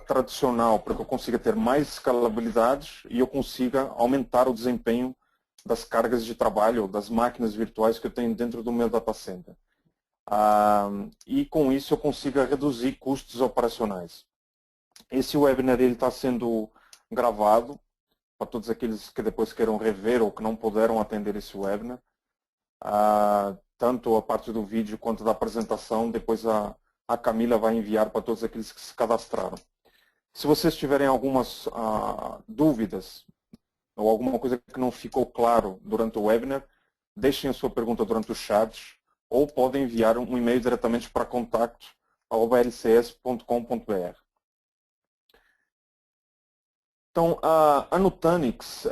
tradicional para que eu consiga ter mais escalabilidade e eu consiga aumentar o desempenho das cargas de trabalho, das máquinas virtuais que eu tenho dentro do meu data center. E com isso eu consiga reduzir custos operacionais. Esse webinar está sendo gravado para todos aqueles que depois queiram rever ou que não puderam atender esse webinar. Tanto a parte do vídeo quanto da apresentação, depois a Camila vai enviar para todos aqueles que se cadastraram. Se vocês tiverem algumas dúvidas ou alguma coisa que não ficou claro durante o webinar, deixem a sua pergunta durante o chat ou podem enviar um e-mail diretamente para contato@lcs.com.br. Então, a Nutanix,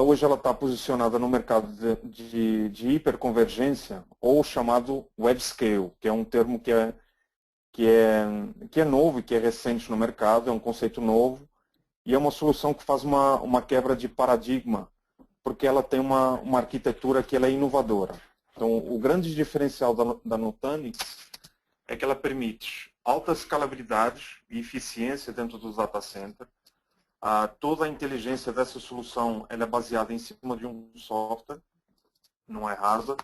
hoje ela está posicionada no mercado de hiperconvergência, ou chamado web scale, que é um termo que é novo e que é recente no mercado, é um conceito novo, e é uma solução que faz uma quebra de paradigma, porque ela tem uma arquitetura que ela é inovadora. Então, o grande diferencial da Nutanix é que ela permite alta escalabilidade e eficiência dentro dos data centers. Toda a inteligência dessa solução ela é baseada em cima de um software, não é hardware,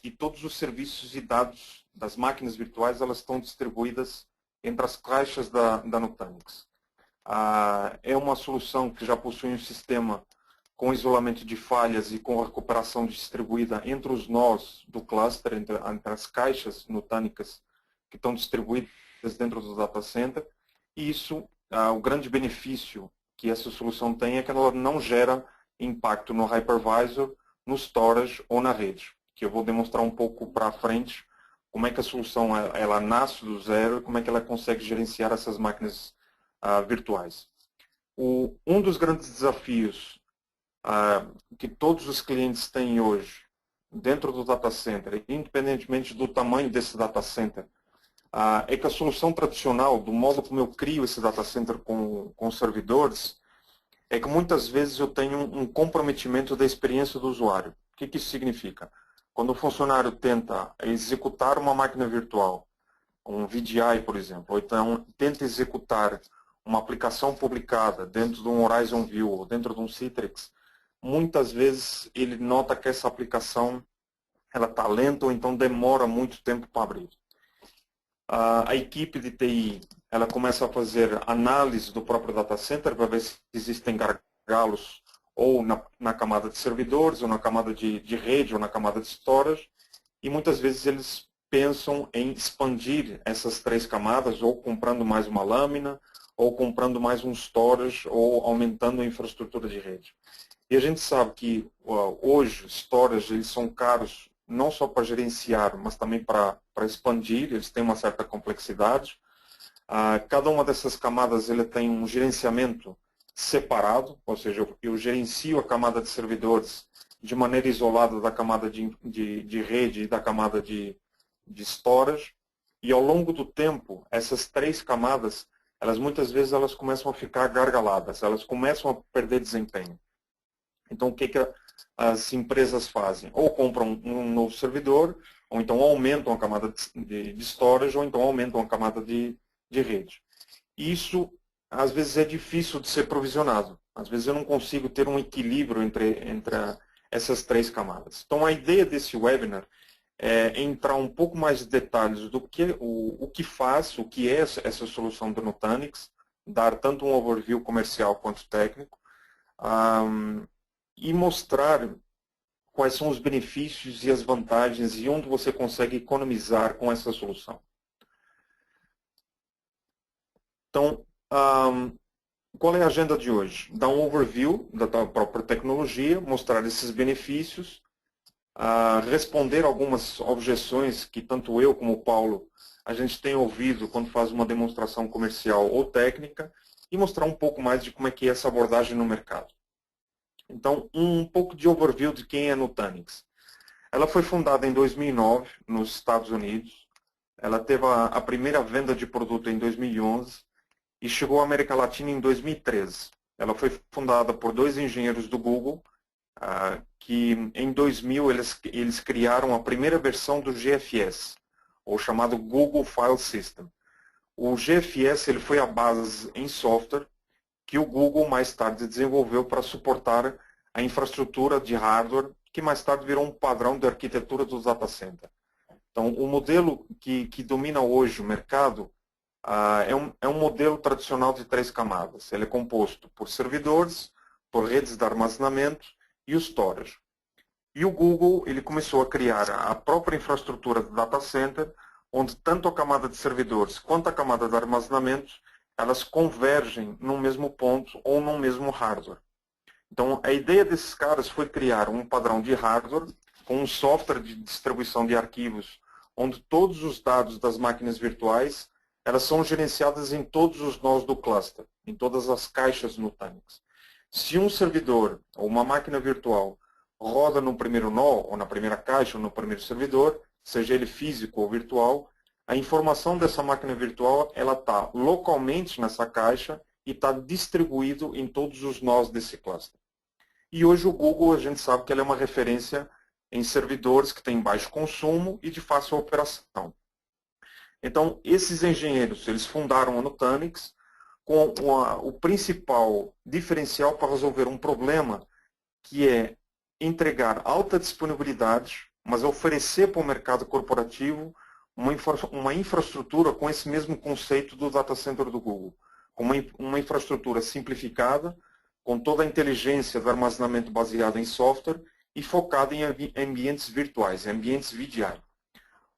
e todos os serviços e dados das máquinas virtuais elas estão distribuídas entre as caixas da Nutanix. É uma solução que já possui um sistema com isolamento de falhas e com recuperação distribuída entre os nós do cluster, entre as caixas Nutanix que estão distribuídas dentro do data center. E isso, o grande benefício que essa solução tem é que ela não gera impacto no hypervisor, no storage ou na rede, que eu vou demonstrar um pouco para frente como é que a solução ela nasce do zero e como é que ela consegue gerenciar essas máquinas virtuais. Um dos grandes desafios que todos os clientes têm hoje dentro do data center, independentemente do tamanho desse data center, é que a solução tradicional, do modo como eu crio esse data center com servidores, é que muitas vezes eu tenho um comprometimento da experiência do usuário. O que isso significa? Quando o funcionário tenta executar uma máquina virtual, um VDI, por exemplo, ou então tenta executar uma aplicação publicada dentro de um Horizon View ou dentro de um Citrix, muitas vezes ele nota que essa aplicação ela está lenta ou então demora muito tempo para abrir. A equipe de TI ela começa a fazer análise do próprio data center para ver se existem gargalos ou na camada de servidores, ou na camada de rede, ou na camada de storage, e muitas vezes eles pensam em expandir essas três camadas, ou comprando mais uma lâmina, ou comprando mais um storage, ou aumentando a infraestrutura de rede. E a gente sabe que hoje storage eles são caros não só para gerenciar, mas também para expandir, eles têm uma certa complexidade. Cada uma dessas camadas ele tem um gerenciamento separado, ou seja, eu gerencio a camada de servidores de maneira isolada da camada de rede e da camada de storage, e ao longo do tempo, essas três camadas, muitas vezes elas começam a ficar gargaladas, elas começam a perder desempenho. Então, o que as empresas fazem? Ou compram um novo servidor, ou então aumentam a camada de storage, ou então aumentam a camada de rede. Isso, às vezes, é difícil de ser provisionado. Às vezes, eu não consigo ter um equilíbrio entre essas três camadas. Então, a ideia desse webinar é entrar um pouco mais de detalhes do que o que faz, o que é essa solução do Nutanix, dar tanto um overview comercial quanto técnico, e mostrar quais são os benefícios e as vantagens e onde você consegue economizar com essa solução. Então, qual é a agenda de hoje? Dar um overview da própria tecnologia, mostrar esses benefícios, responder algumas objeções que tanto eu como o Paulo a gente tem ouvido quando faz uma demonstração comercial ou técnica e mostrar um pouco mais de como é que é essa abordagem no mercado. Então, um pouco de overview de quem é a Nutanix. Ela foi fundada em 2009 nos Estados Unidos. Ela teve a primeira venda de produto em 2011 e chegou à América Latina em 2013. Ela foi fundada por dois engenheiros do Google, que em 2000 eles criaram a primeira versão do GFS, ou chamado Google File System. O GFS ele foi a base em software que o Google mais tarde desenvolveu para suportar a infraestrutura de hardware, que mais tarde virou um padrão de arquitetura dos data center. Então, o modelo que domina hoje o mercado é um modelo tradicional de 3 camadas. Ele é composto por servidores, por redes de armazenamento e o storage. E o Google ele começou a criar a própria infraestrutura de data center, onde tanto a camada de servidores quanto a camada de armazenamento, elas convergem num mesmo ponto ou num mesmo hardware. Então, a ideia desses caras foi criar um padrão de hardware com um software de distribuição de arquivos, onde todos os dados das máquinas virtuais elas são gerenciadas em todos os nós do cluster, em todas as caixas Nutanix. Se um servidor ou uma máquina virtual roda no primeiro nó, ou na primeira caixa, ou no primeiro servidor, seja ele físico ou virtual, a informação dessa máquina virtual ela está localmente nessa caixa e está distribuído em todos os nós desse cluster. E hoje o Google, a gente sabe que ele é uma referência em servidores que têm baixo consumo e de fácil operação. Então, esses engenheiros, eles fundaram a Nutanix com o principal diferencial para resolver um problema que é entregar alta disponibilidade, mas oferecer para o mercado corporativo uma infraestrutura com esse mesmo conceito do data center do Google. Uma infraestrutura simplificada, com toda a inteligência do armazenamento baseada em software e focada em ambientes virtuais, ambientes VDI.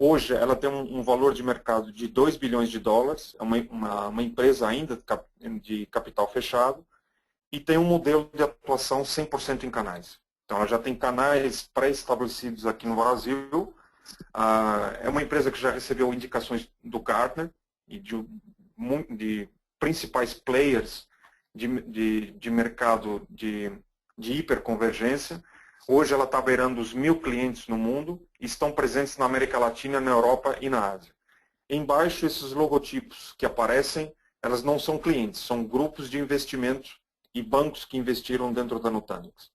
Hoje, ela tem um valor de mercado de 2 bilhões de dólares, é uma empresa ainda de capital fechado, e tem um modelo de atuação 100% em canais. Então, ela já tem canais pré-estabelecidos aqui no Brasil. É uma empresa que já recebeu indicações do Gartner e de principais players de mercado de hiperconvergência. Hoje ela está beirando os 1.000 clientes no mundo e estão presentes na América Latina, na Europa e na Ásia. Embaixo, esses logotipos que aparecem, elas não são clientes, são grupos de investimento e bancos que investiram dentro da Nutanix.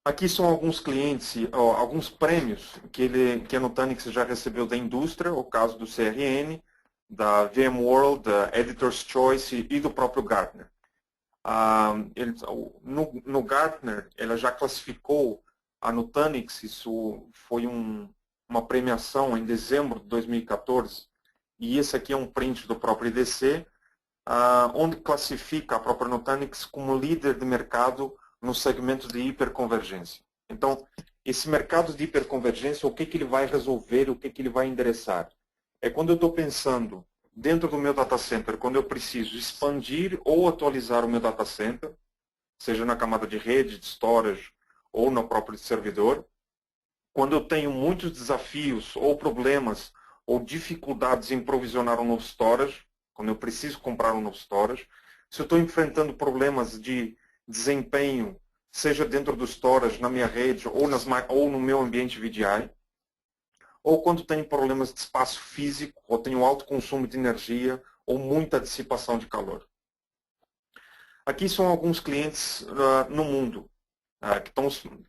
Aqui são alguns clientes, alguns prêmios que a Nutanix já recebeu da indústria, o caso do CRN, da VMworld, da Editor's Choice e do próprio Gartner. No Gartner, ela já classificou a Nutanix, isso foi uma premiação em dezembro de 2014, e esse aqui é um print do próprio IDC, onde classifica a própria Nutanix como líder de mercado no segmento de hiperconvergência. Então, esse mercado de hiperconvergência, o que ele vai resolver, o que ele vai endereçar? É quando eu estou pensando dentro do meu data center, quando eu preciso expandir ou atualizar o meu data center, seja na camada de rede, de storage ou no próprio servidor, quando eu tenho muitos desafios ou problemas ou dificuldades em provisionar um novo storage, quando eu preciso comprar um novo storage, se eu estou enfrentando problemas de desempenho, seja dentro do storage, na minha rede ou no meu ambiente VDI, ou quando tenho problemas de espaço físico, ou tenho alto consumo de energia, ou muita dissipação de calor. Aqui são alguns clientes no mundo, que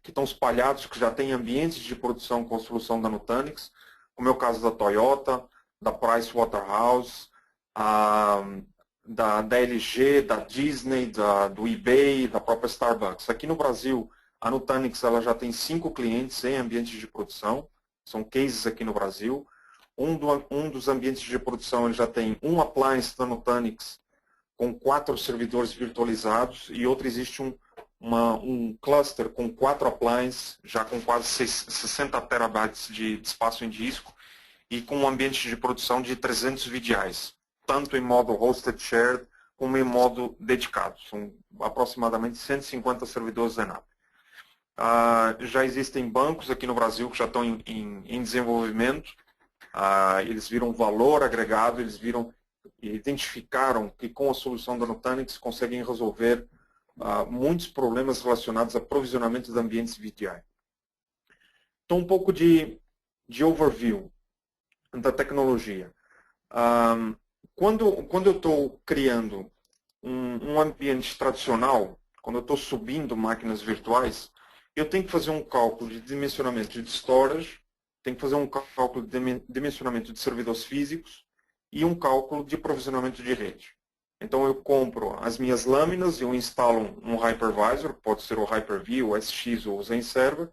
estão espalhados, que já têm ambientes de produção com a solução da Nutanix, como é o caso da Toyota, da Pricewaterhouse, da LG, da Disney, do eBay, da própria Starbucks. Aqui no Brasil, a Nutanix ela já tem 5 clientes em ambientes de produção, são cases aqui no Brasil. Um dos ambientes de produção ele já tem um appliance da Nutanix com 4 servidores virtualizados e outro existe um cluster com 4 appliances, já com quase 60 terabytes de espaço em disco e com um ambiente de produção de 300 VDIs, tanto em modo hosted shared como em modo dedicado. São aproximadamente 150 servidores ZenApp. Já existem bancos aqui no Brasil que já estão em desenvolvimento. Eles viram valor agregado, eles identificaram que com a solução da Nutanix conseguem resolver muitos problemas relacionados a provisionamento de ambientes VDI. Então, um pouco de overview da tecnologia. Quando eu estou criando um ambiente tradicional, quando eu estou subindo máquinas virtuais, eu tenho que fazer um cálculo de dimensionamento de storage, tenho que fazer um cálculo de dimensionamento de servidores físicos e um cálculo de provisionamento de rede. Então eu compro as minhas lâminas, eu instalo um hypervisor, pode ser o Hyper-V, o SX ou o Zen Server,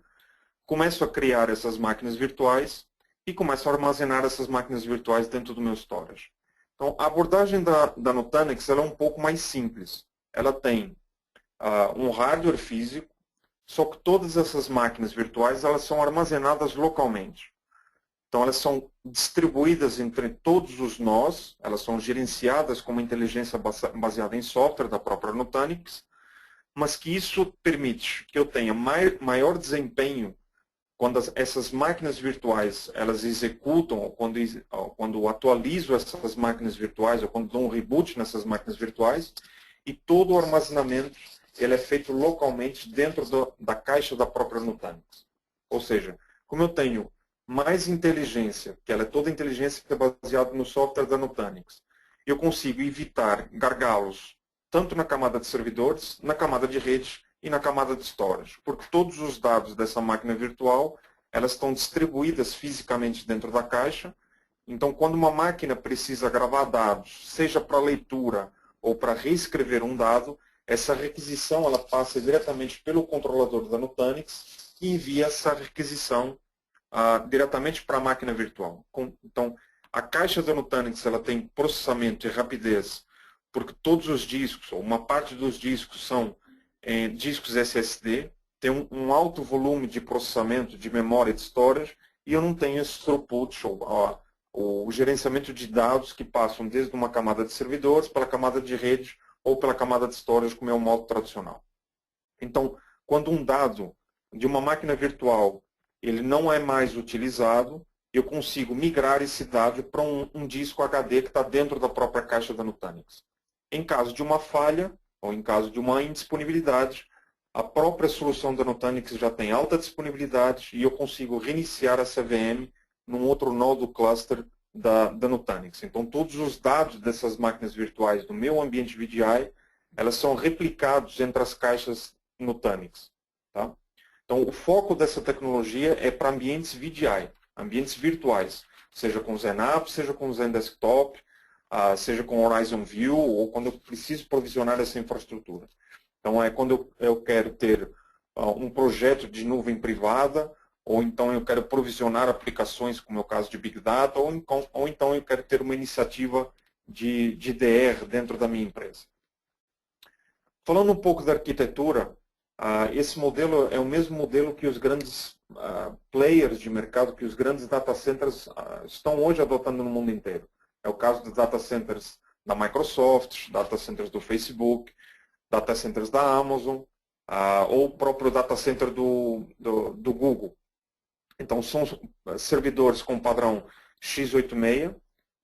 começo a criar essas máquinas virtuais e começo a armazenar essas máquinas virtuais dentro do meu storage. Então a abordagem da Nutanix ela é um pouco mais simples. Ela tem um hardware físico, só que todas essas máquinas virtuais elas são armazenadas localmente. Então, elas são distribuídas entre todos os nós, elas são gerenciadas com uma inteligência baseada em software da própria Nutanix, mas que isso permite que eu tenha maior desempenho quando essas máquinas virtuais elas executam, ou quando atualizo essas máquinas virtuais, ou quando dou um reboot nessas máquinas virtuais, e todo o armazenamento ele é feito localmente dentro da caixa da própria Nutanix. Ou seja, como eu tenho mais inteligência, que ela é toda inteligência que é baseada no software da Nutanix, eu consigo evitar gargalos tanto na camada de servidores, na camada de rede e na camada de storage, porque todos os dados dessa máquina virtual elas estão distribuídas fisicamente dentro da caixa. Então, quando uma máquina precisa gravar dados, seja para leitura ou para reescrever um dado, essa requisição ela passa diretamente pelo controlador da Nutanix e envia essa requisição diretamente para a máquina virtual. Então, a caixa da Nutanix ela tem processamento e rapidez, porque todos os discos, ou uma parte dos discos, são discos SSD, tem um alto volume de processamento de memória de storage, e eu não tenho esse throughput, ou o gerenciamento de dados que passam desde uma camada de servidores pela camada de rede ou pela camada de storage, como é o modo tradicional. Então, quando um dado de uma máquina virtual ele não é mais utilizado, eu consigo migrar esse dado para um disco HD que está dentro da própria caixa da Nutanix. Em caso de uma falha, ou em caso de uma indisponibilidade, a própria solução da Nutanix já tem alta disponibilidade e eu consigo reiniciar essa VM num outro nó do cluster da Nutanix. Então, todos os dados dessas máquinas virtuais do meu ambiente VDI, elas são replicados entre as caixas Nutanix. Tá? Então, o foco dessa tecnologia é para ambientes VDI, ambientes virtuais, seja com ZenApp, seja com ZenDesktop, seja com Horizon View, ou quando eu preciso provisionar essa infraestrutura. Então, é quando eu quero ter um projeto de nuvem privada, ou então eu quero provisionar aplicações, como é o caso de Big Data, ou então eu quero ter uma iniciativa de DR dentro da minha empresa. Falando um pouco da arquitetura, esse modelo é o mesmo modelo que os grandes players de mercado, que os grandes data centers estão hoje adotando no mundo inteiro. É o caso dos data centers da Microsoft, data centers do Facebook, data centers da Amazon, ou o próprio data center do Google. Então, são servidores com padrão x86,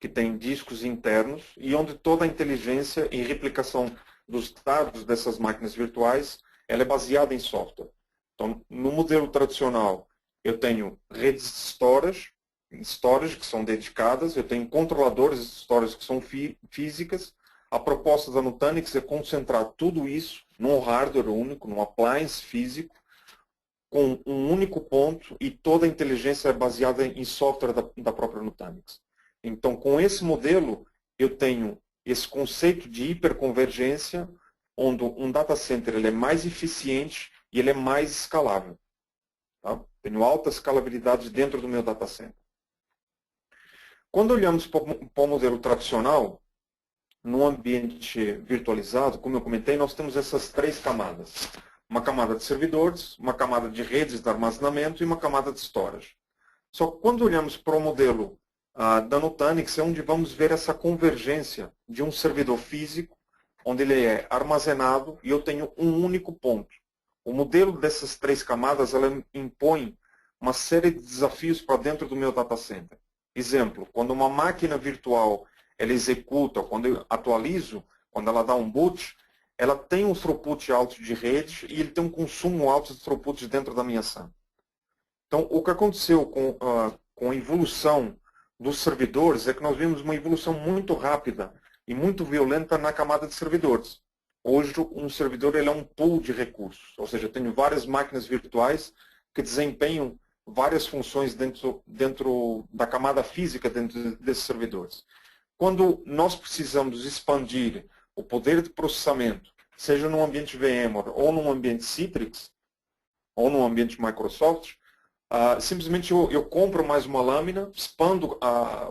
que tem discos internos, e onde toda a inteligência e replicação dos dados dessas máquinas virtuais ela é baseada em software. Então, no modelo tradicional, eu tenho redes de storage que são dedicadas, eu tenho controladores de storage que são físicas. A proposta da Nutanix é concentrar tudo isso num hardware único, num appliance físico, com um único ponto, e toda a inteligência é baseada em software da própria Nutanix. Então, com esse modelo, eu tenho esse conceito de hiperconvergência, onde um data center ele é mais eficiente e ele é mais escalável. Tá? Tenho alta escalabilidade dentro do meu data center. Quando olhamos para o modelo tradicional, no ambiente virtualizado, como eu comentei, nós temos essas três camadas. Uma camada de servidores, uma camada de redes de armazenamento e uma camada de storage. Só que quando olhamos para o modelo da Nutanix, é onde vamos ver essa convergência de um servidor físico, onde ele é armazenado e eu tenho um único ponto. O modelo dessas três camadas ela impõe uma série de desafios para dentro do meu data center. Exemplo, quando uma máquina virtual ela executa, quando eu atualizo, quando ela dá um boot, ela tem um throughput alto de rede e ele tem um consumo alto de throughput dentro da minha SAN. Então, o que aconteceu com a evolução dos servidores é que nós vimos uma evolução muito rápida e muito violenta na camada de servidores. Hoje, um servidor ele é um pool de recursos, ou seja, eu tenho várias máquinas virtuais que desempenham várias funções dentro da camada física dentro desses servidores. quando nós precisamos expandir o poder de processamento, seja num ambiente VMware ou num ambiente Citrix, ou num ambiente Microsoft, simplesmente eu compro mais uma lâmina, expando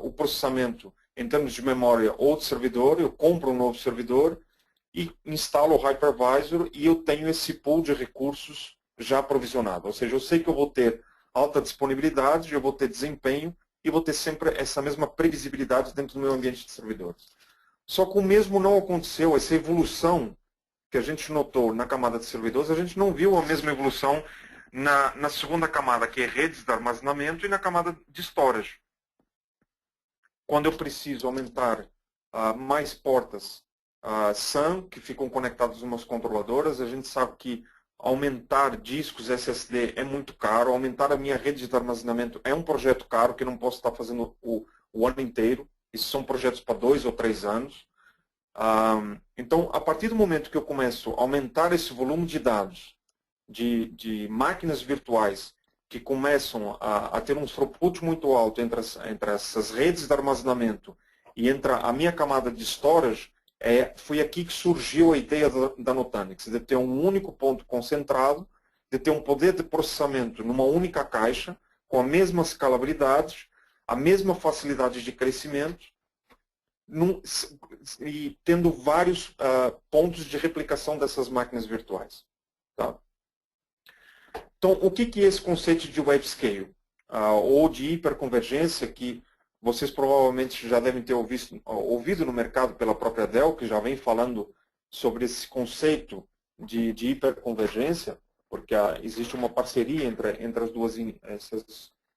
o processamento em termos de memória ou de servidor, eu compro um novo servidor e instalo o hypervisor e eu tenho esse pool de recursos já provisionado. Ou seja, eu sei que eu vou ter alta disponibilidade, eu vou ter desempenho e vou ter sempre essa mesma previsibilidade dentro do meu ambiente de servidores. Só que o mesmo não aconteceu, essa evolução que a gente notou na camada de servidores, a gente não viu a mesma evolução na segunda camada, que é redes de armazenamento, e na camada de storage. Quando eu preciso aumentar mais portas SAN, que ficam conectadas umas controladoras, a gente sabe que aumentar discos SSD é muito caro, aumentar a minha rede de armazenamento é um projeto caro, que eu não posso estar fazendo o ano inteiro. Isso são projetos para 2 ou 3 anos. Então, a partir do momento que eu começo a aumentar esse volume de dados, de máquinas virtuais que começam a ter um throughput muito alto entre essas redes de armazenamento e entre a minha camada de storage, foi aqui que surgiu a ideia da Nutanix, de ter um único ponto concentrado, de ter um poder de processamento numa única caixa, com a mesma escalabilidade, a mesma facilidade de crescimento, e tendo vários pontos de replicação dessas máquinas virtuais. Tá? Então, o que é esse conceito de web scale? Ou de hiperconvergência, que vocês provavelmente já devem ter ouvido no mercado pela própria Dell, que já vem falando sobre esse conceito de hiperconvergência, porque existe uma parceria entre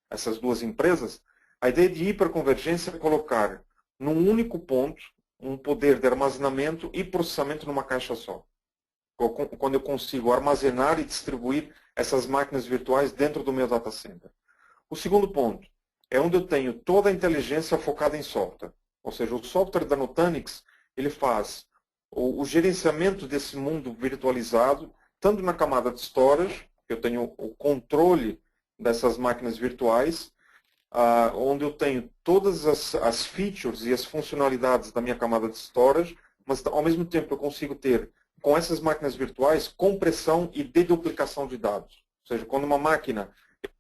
essas duas empresas. A ideia de hiperconvergência é colocar num único ponto um poder de armazenamento e processamento numa caixa só. Quando eu consigo armazenar e distribuir essas máquinas virtuais dentro do meu data center. O segundo ponto é onde eu tenho toda a inteligência focada em software. Ou seja, o software da Nutanix, ele faz o gerenciamento desse mundo virtualizado, tanto na camada de storage, eu tenho o controle dessas máquinas virtuais, onde eu tenho todas as features e as funcionalidades da minha camada de storage, mas ao mesmo tempo eu consigo ter, com essas máquinas virtuais, compressão e deduplicação de dados. Ou seja, quando uma máquina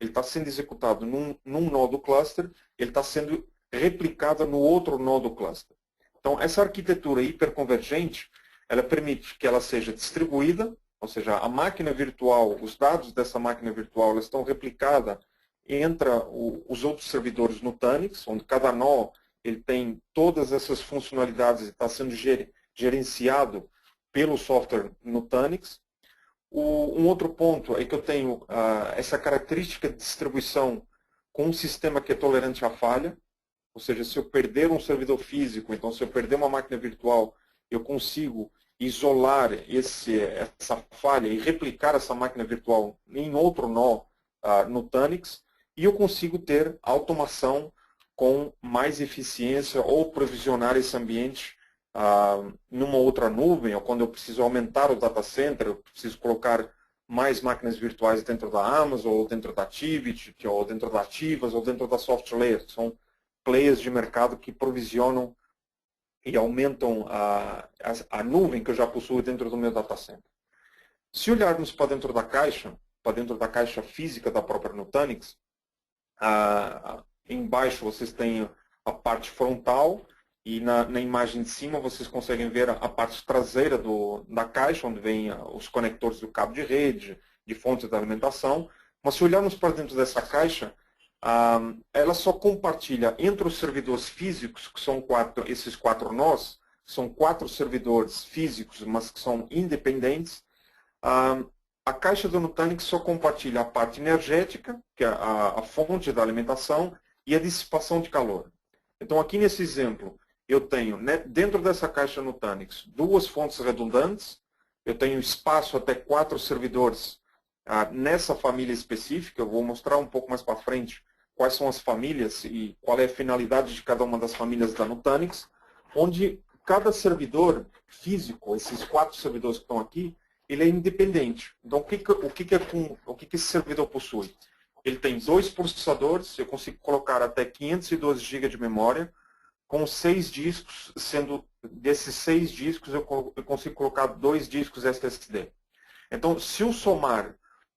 está sendo executado num nó do cluster, ele está sendo replicado no outro nó do cluster. Então, essa arquitetura hiperconvergente, ela permite que ela seja distribuída, ou seja, a máquina virtual, os dados dessa máquina virtual, elas estão replicadas entre os outros servidores Nutanix, onde cada nó ele tem todas essas funcionalidades e está sendo gerenciado pelo software Nutanix. Um outro ponto é que eu tenho essa característica de distribuição com um sistema que é tolerante à falha, ou seja, se eu perder um servidor físico, então se eu perder uma máquina virtual, eu consigo isolar essa falha e replicar essa máquina virtual em outro nó Nutanix, e eu consigo ter automação com mais eficiência ou provisionar esse ambiente numa outra nuvem, ou quando eu preciso aumentar o data center, eu preciso colocar mais máquinas virtuais dentro da Amazon, ou dentro da Activity, ou dentro da Ativas, ou dentro da SoftLayer, que são players de mercado que provisionam e aumentam a nuvem que eu já possuo dentro do meu data center. Se olharmos para dentro da caixa física da própria Nutanix, embaixo vocês têm a parte frontal, e na imagem de cima vocês conseguem ver a parte traseira da caixa, onde vem os conectores do cabo de rede, de fonte de alimentação. Mas se olharmos para dentro dessa caixa, ela só compartilha entre os servidores físicos, que são esses 4 nós, são 4 servidores físicos, mas que são independentes. A caixa do Nutanix só compartilha a parte energética, que é a fonte da alimentação, e a dissipação de calor. Então, aqui nesse exemplo, eu tenho, dentro dessa caixa Nutanix, 2 fontes redundantes, eu tenho espaço até 4 servidores nessa família específica. Eu vou mostrar um pouco mais para frente quais são as famílias e qual é a finalidade de cada uma das famílias da Nutanix, onde cada servidor físico, esses 4 servidores que estão aqui, ele é independente. Então, o que esse servidor possui? Ele tem 2 processadores, eu consigo colocar até 512 GB de memória, com 6 discos, sendo desses 6 discos eu consigo colocar 2 discos SSD. Então, se eu somar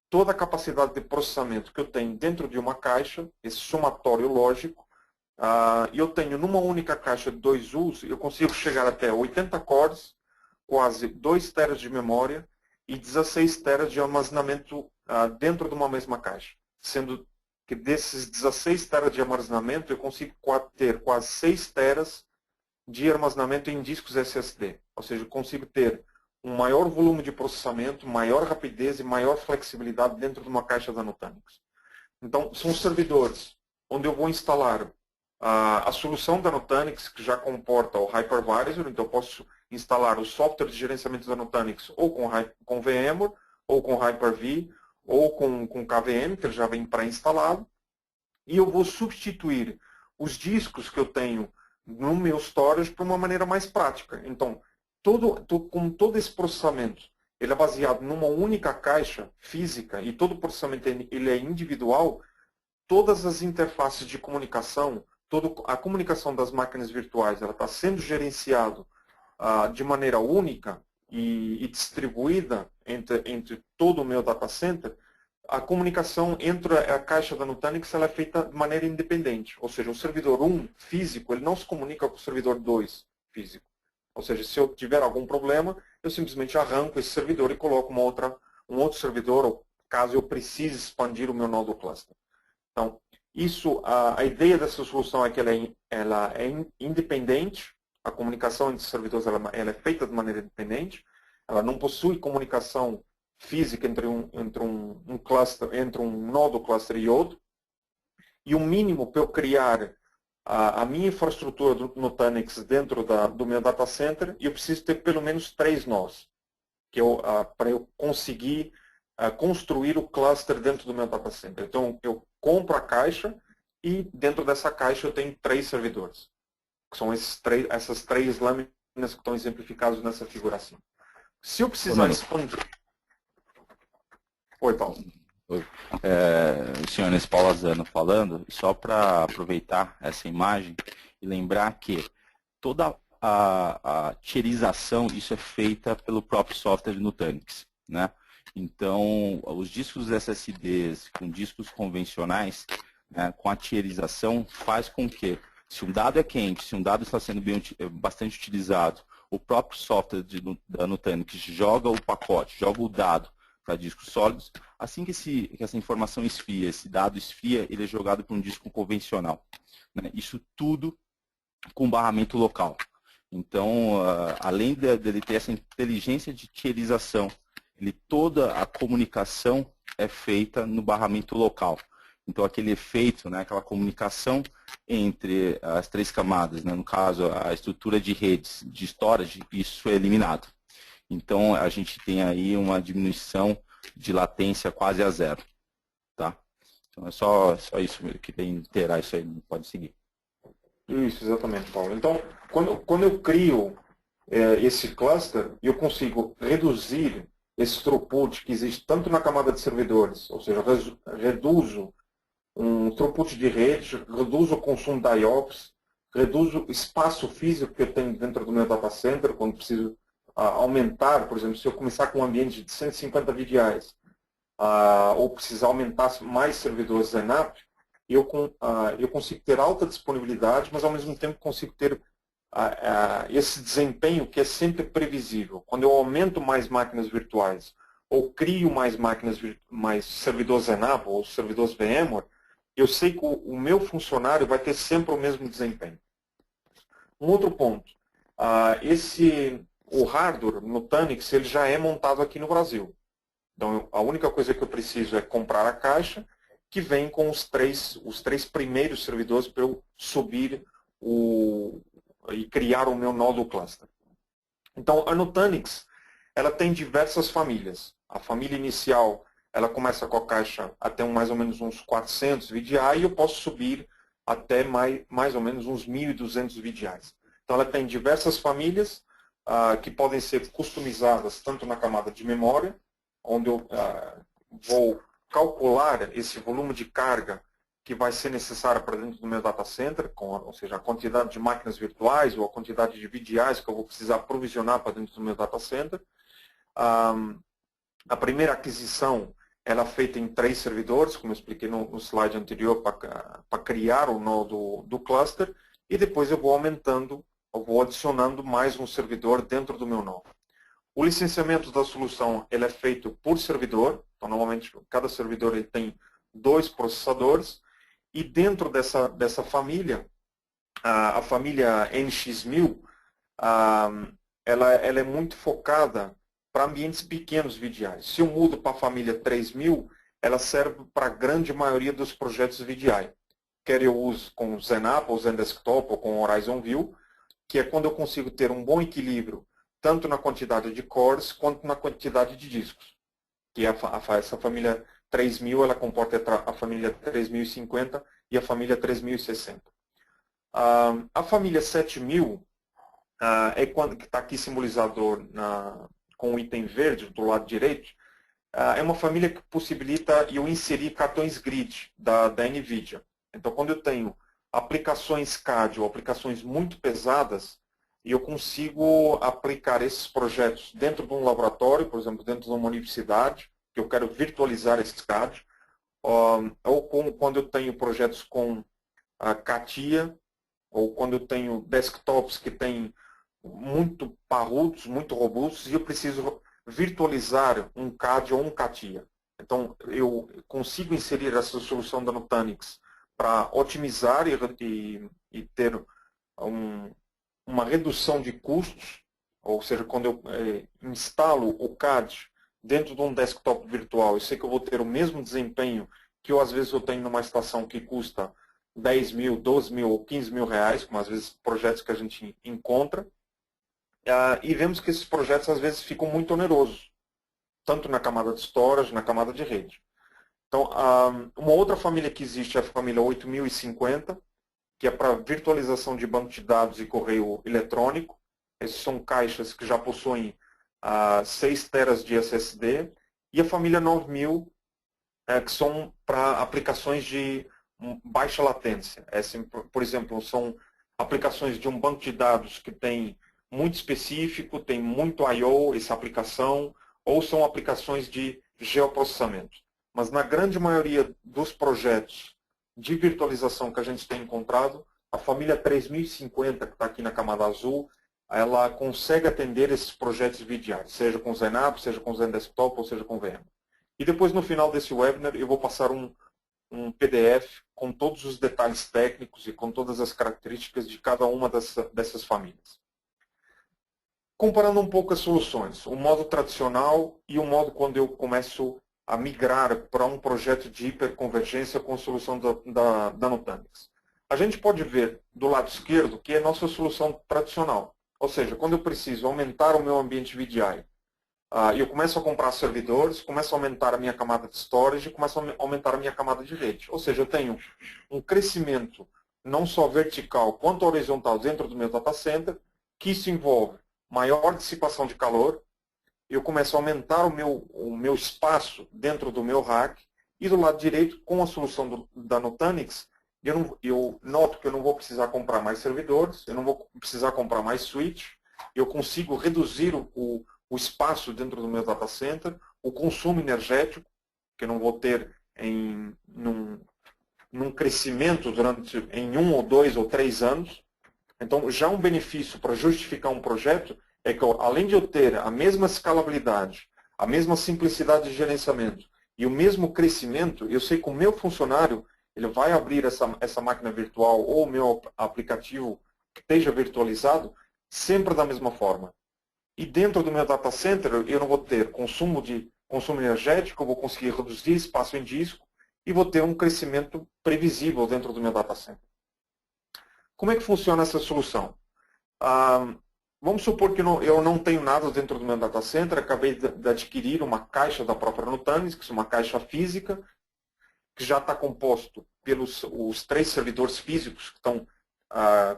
toda a capacidade de processamento que eu tenho dentro de uma caixa, esse somatório lógico, eu tenho numa única caixa de 2 usos, eu consigo chegar até 80 cores, quase 2 teras de memória e 16 teras de armazenamento dentro de uma mesma caixa. Sendo que desses 16 teras de armazenamento, eu consigo ter quase 6 teras de armazenamento em discos SSD. Ou seja, eu consigo ter um maior volume de processamento, maior rapidez e maior flexibilidade dentro de uma caixa da Nutanix. Então, são servidores onde eu vou instalar a solução da Nutanix, que já comporta o Hypervisor, então eu posso instalar o software de gerenciamento da Nutanix ou com VMware, ou com Hyper-V, ou com KVM, que ele já vem pré-instalado, e eu vou substituir os discos que eu tenho no meu storage por uma maneira mais prática. Então, com todo esse processamento, ele é baseado numa única caixa física e todo o processamento ele é individual, todas as interfaces de comunicação, toda a comunicação das máquinas virtuais, ela está sendo gerenciada de maneira única e distribuída entre todo o meu data center. A comunicação entre a caixa da Nutanix ela é feita de maneira independente. Ou seja, o servidor 1 físico, ele não se comunica com o servidor 2 físico. Ou seja, se eu tiver algum problema, eu simplesmente arranco esse servidor e coloco um outro servidor, ou caso eu precise expandir o meu nodo cluster. Então, a ideia dessa solução é que ela é independente, a comunicação entre servidores ela é feita de maneira independente, ela não possui comunicação física entre um cluster, entre um nodo cluster e outro, e o mínimo para eu criar a minha infraestrutura do Nutanix dentro do meu data center, eu preciso ter pelo menos 3 nós, para eu conseguir construir o cluster dentro do meu data center. Então, eu compro a caixa e dentro dessa caixa eu tenho 3 servidores, que são essas 3 lâminas que estão exemplificadas nessa figuração. Se eu precisar expandir... Oi, Paulo. Oi. O senhor Enes Paulo Azano falando, só para aproveitar essa imagem e lembrar que toda a tierização, isso é feita pelo próprio software de Nutanix, né? Então, os discos SSDs com discos convencionais, né, com a tierização, faz com que, se um dado é quente, se um dado está sendo bastante utilizado, o próprio software da Nutanix joga o pacote, joga o dado para discos sólidos. Assim que essa informação esfria, esse dado esfria, ele é jogado para um disco convencional, né? Isso tudo com barramento local. Então, além dele ter essa inteligência de tierização, toda a comunicação é feita no barramento local. Então, aquele efeito, né, aquela comunicação entre as 3 camadas, né, no caso, a estrutura de redes de storage, isso é eliminado. Então, a gente tem aí uma diminuição de latência quase a 0. Tá? Então, é só isso, eu queria inteirar isso aí, pode seguir. Isso, exatamente, Paulo. Então, quando eu crio esse cluster, eu consigo reduzir esse throughput que existe tanto na camada de servidores, ou seja, reduzo um throughput de rede, reduzo o consumo de IOPS, reduzo o espaço físico que eu tenho dentro do meu data center, quando preciso aumentar, por exemplo, se eu começar com um ambiente de 150 VDIs, ou precisar aumentar mais servidores ZenApp, eu consigo ter alta disponibilidade, mas ao mesmo tempo consigo ter esse desempenho que é sempre previsível. Quando eu aumento mais máquinas virtuais ou crio mais servidores ZenApp ou servidores VMware, eu sei que o meu funcionário vai ter sempre o mesmo desempenho. Um outro ponto, o hardware Nutanix ele já é montado aqui no Brasil. Então, a única coisa que eu preciso é comprar a caixa, que vem com os três primeiros servidores para eu subir e criar o meu nodo cluster. Então, a Nutanix ela tem diversas famílias. A família inicial ela começa com a caixa até mais ou menos uns 400 VDI e eu posso subir até mais ou menos uns 1.200 VDIs. Então, ela tem diversas famílias que podem ser customizadas tanto na camada de memória, onde eu vou calcular esse volume de carga que vai ser necessária para dentro do meu data center, ou seja, a quantidade de máquinas virtuais ou a quantidade de VDIs que eu vou precisar provisionar para dentro do meu data center. A primeira aquisição ela é feita em 3 servidores, como eu expliquei no slide anterior, para criar o nó do cluster, e depois eu vou aumentando, eu vou adicionando mais um servidor dentro do meu nó. O licenciamento da solução ele é feito por servidor, então normalmente cada servidor ele tem 2 processadores, e dentro dessa família, a família NX1000, ela é muito focada para ambientes pequenos VDI. Se eu mudo para a família 3000, ela serve para a grande maioria dos projetos VDI. Quer eu use com Zenap, ou Zendesktop, ou com Horizon View, que é quando eu consigo ter um bom equilíbrio, tanto na quantidade de cores, quanto na quantidade de discos. Que essa família 3000, ela comporta a família 3050 e a família 3060. A família 7000 é quando que está aqui simbolizado com o item verde do lado direito. É uma família que possibilita eu inserir cartões grid da NVIDIA. Então, quando eu tenho aplicações CAD ou aplicações muito pesadas, eu consigo aplicar esses projetos dentro de um laboratório, por exemplo, dentro de uma universidade, que eu quero virtualizar esse CAD, ou quando eu tenho projetos com CATIA, ou quando eu tenho desktops que têm muito parrudos, muito robustos, e eu preciso virtualizar um CAD ou um CATIA. Então, eu consigo inserir essa solução da Nutanix para otimizar e ter uma redução de custos, ou seja, quando eu instalo o CAD dentro de um desktop virtual, eu sei que eu vou ter o mesmo desempenho que às vezes eu tenho numa estação que custa 10 mil, 12 mil ou 15 mil reais, como às vezes projetos que a gente encontra, e vemos que esses projetos às vezes ficam muito onerosos, tanto na camada de storage, na camada de rede. Então, uma outra família que existe é a família 8050, que é para virtualização de banco de dados e correio eletrônico. Esses são caixas que já possuem 6 teras de SSD. E a família 9000, que são para aplicações de baixa latência. Por exemplo, são aplicações de um banco de dados que tem muito específico, tem muito I/O, essa aplicação, ou são aplicações de geoprocessamento. Mas na grande maioria dos projetos de virtualização que a gente tem encontrado, a família 3050, que está aqui na camada azul, ela consegue atender esses projetos VDI, seja com Zenap, seja com Zendesktop, ou seja com VM. E depois, no final desse webinar, eu vou passar um PDF com todos os detalhes técnicos e com todas as características de cada uma dessas famílias. Comparando um pouco as soluções, o modo tradicional e o modo quando eu começo a migrar para um projeto de hiperconvergência com a solução da Nutanix. A gente pode ver do lado esquerdo que é a nossa solução tradicional. Ou seja, quando eu preciso aumentar o meu ambiente VDI, eu começo a comprar servidores, começo a aumentar a minha camada de storage, começo a aumentar a minha camada de rede. Ou seja, eu tenho um crescimento não só vertical quanto horizontal dentro do meu data center, que isso envolve maior dissipação de calor, eu começo a aumentar o meu espaço dentro do meu rack, e do lado direito, com a solução da Nutanix, eu noto que eu não vou precisar comprar mais servidores, eu não vou precisar comprar mais switch, eu consigo reduzir o espaço dentro do meu data center, o consumo energético, que eu não vou ter num crescimento em 1 ou 2 ou 3 anos. Então, já um benefício para justificar um projeto é que, além de eu ter a mesma escalabilidade, a mesma simplicidade de gerenciamento e o mesmo crescimento, eu sei que o meu funcionário ele vai abrir essa máquina virtual ou o meu aplicativo que esteja virtualizado sempre da mesma forma. E dentro do meu data center, eu não vou ter consumo energético, eu vou conseguir reduzir espaço em disco e vou ter um crescimento previsível dentro do meu data center. Como é que funciona essa solução? Vamos supor que eu não tenho nada dentro do meu data center, acabei de adquirir uma caixa da própria Nutanix, que é uma caixa física, que já está composto pelos os 3 servidores físicos que estão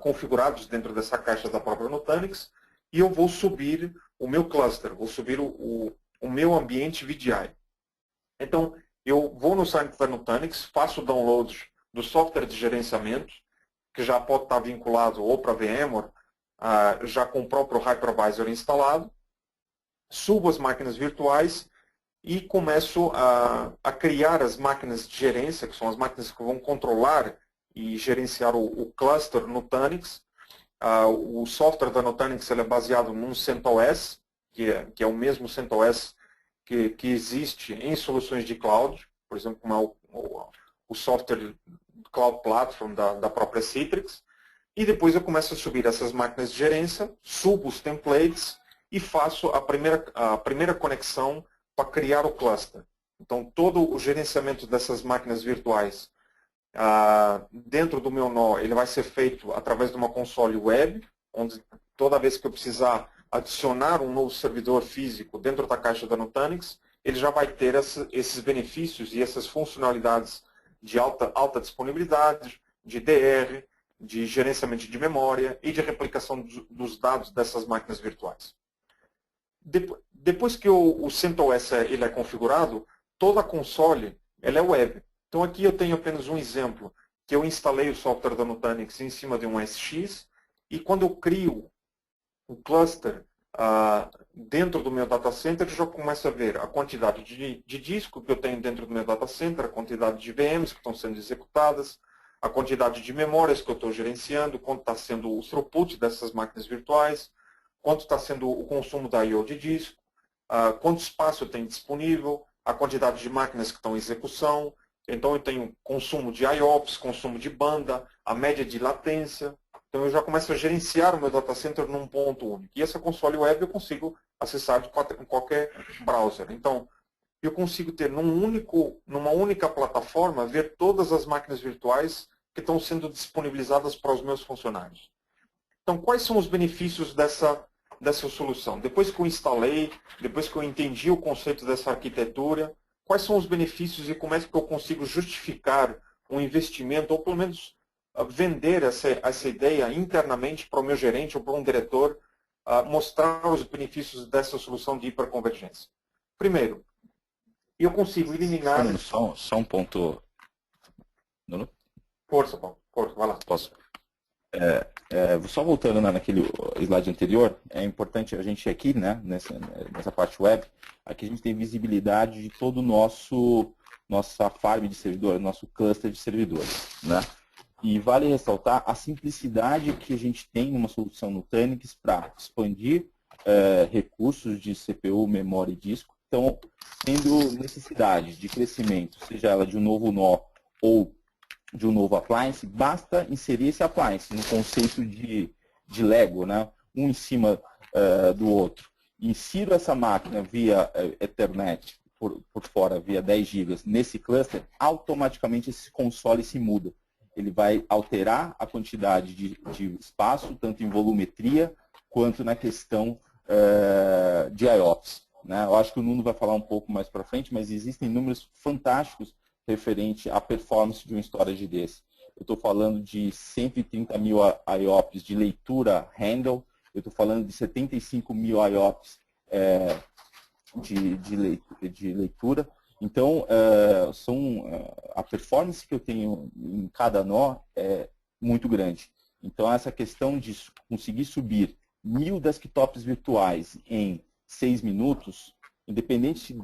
configurados dentro dessa caixa da própria Nutanix, e eu vou subir o meu cluster, vou subir o meu ambiente VDI. Então, eu vou no site da Nutanix, faço o download do software de gerenciamento, que já pode estar vinculado ou para VMware, já com o próprio hypervisor instalado, subo as máquinas virtuais e começo a criar as máquinas de gerência, que são as máquinas que vão controlar e gerenciar o cluster Nutanix. O software da Nutanix é baseado num CentOS, que é o mesmo CentOS que existe em soluções de cloud, por exemplo, como é o software Cloud Platform da própria Citrix. E depois eu começo a subir essas máquinas de gerência, subo os templates e faço a primeira conexão para criar o cluster. Então, todo o gerenciamento dessas máquinas virtuais dentro do meu nó, ele vai ser feito através de uma console web, onde toda vez que eu precisar adicionar um novo servidor físico dentro da caixa da Nutanix, ele já vai ter esses benefícios e essas funcionalidades de alta disponibilidade, de DR, de gerenciamento de memória e de replicação dos dados dessas máquinas virtuais. Depois que o CentOS ele é configurado, toda a console ela é web. Então aqui eu tenho apenas um exemplo, que eu instalei o software da Nutanix em cima de um SX, e quando eu crio o cluster dentro do meu data center, eu já começo a ver a quantidade de disco que eu tenho dentro do meu data center, a quantidade de VMs que estão sendo executadas, a quantidade de memórias que eu estou gerenciando, quanto está sendo o throughput dessas máquinas virtuais, quanto está sendo o consumo da I/O de disco, quanto espaço eu tenho disponível, a quantidade de máquinas que estão em execução. Então eu tenho consumo de IOPS, consumo de banda, a média de latência. Então eu já começo a gerenciar o meu data center num ponto único. E essa console web eu consigo acessar de qualquer browser. Então eu consigo ter numa única plataforma, ver todas as máquinas virtuais que estão sendo disponibilizadas para os meus funcionários. Então, quais são os benefícios dessa solução? Depois que eu instalei, depois que eu entendi o conceito dessa arquitetura, quais são os benefícios e como é que eu consigo justificar um investimento, ou pelo menos vender essa ideia internamente para o meu gerente ou para um diretor, mostrar os benefícios dessa solução de hiperconvergência? Primeiro, eu consigo eliminar... Só um ponto. Nuno? Força, Paulo. Força, vai lá. Posso? Só voltando naquele slide anterior, é importante a gente aqui, né, nessa parte web, aqui a gente tem visibilidade de todo o nossa farm de servidores, nosso cluster de servidores, né? E vale ressaltar a simplicidade que a gente tem numa solução Nutanix para expandir recursos de CPU, memória e disco. Então, tendo necessidade de crescimento, seja ela de um novo nó ou de um novo appliance, basta inserir esse appliance no conceito de Lego, né? Um em cima do outro. Insiro essa máquina via Ethernet por fora, via 10 GB, nesse cluster, automaticamente esse console se muda. Ele vai alterar a quantidade de espaço, tanto em volumetria, quanto na questão de IOPS. Né? Eu acho que o Nuno vai falar um pouco mais para frente, mas existem números fantásticos referente à performance de um storage desse. Eu estou falando de 130 mil IOPS de leitura handle, eu estou falando de 75 mil IOPS de leitura. Então, a performance que eu tenho em cada nó é muito grande. Então, essa questão de conseguir subir 1000 desktops virtuais em 6 minutos, independente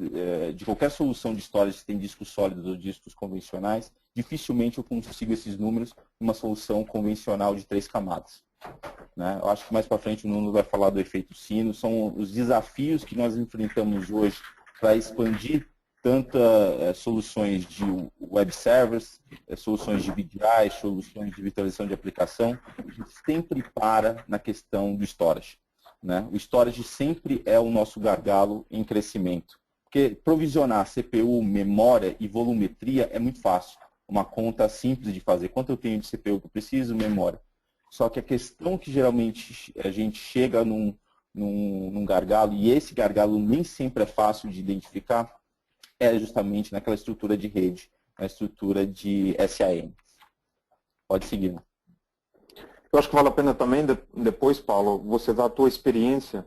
de qualquer solução de storage, se tem discos sólidos ou discos convencionais, dificilmente eu consigo esses números numa solução convencional de 3 camadas. Né? Eu acho que mais para frente o Nuno vai falar do efeito sino, são os desafios que nós enfrentamos hoje para expandir tantas soluções de web servers, soluções de VDI, soluções de virtualização de aplicação, a gente sempre para na questão do storage. Né? O storage sempre é o nosso gargalo em crescimento. Porque provisionar CPU, memória e volumetria é muito fácil. Uma conta simples de fazer. Quanto eu tenho de CPU que eu preciso? Memória. Só que a questão que geralmente a gente chega num gargalo, e esse gargalo nem sempre é fácil de identificar, é justamente naquela estrutura de rede, na estrutura de SAN. Pode seguir. Eu acho que vale a pena também, depois, Paulo, você dar a tua experiência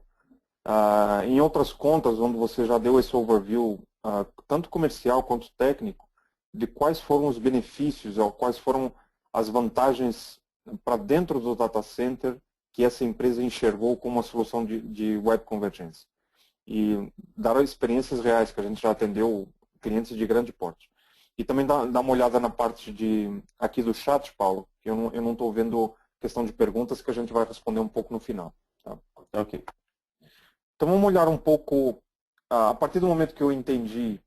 em outras contas, onde você já deu esse overview, tanto comercial quanto técnico, de quais foram os benefícios ou quais foram as vantagens para dentro do data center que essa empresa enxergou como uma solução de web convergência. E dar experiências reais, que a gente já atendeu clientes de grande porte. E também dá uma olhada na parte aqui do chat, Paulo, que eu não estou vendo questão de perguntas, que a gente vai responder um pouco no final. Tá? Ok. Então vamos olhar um pouco, a partir do momento que eu entendi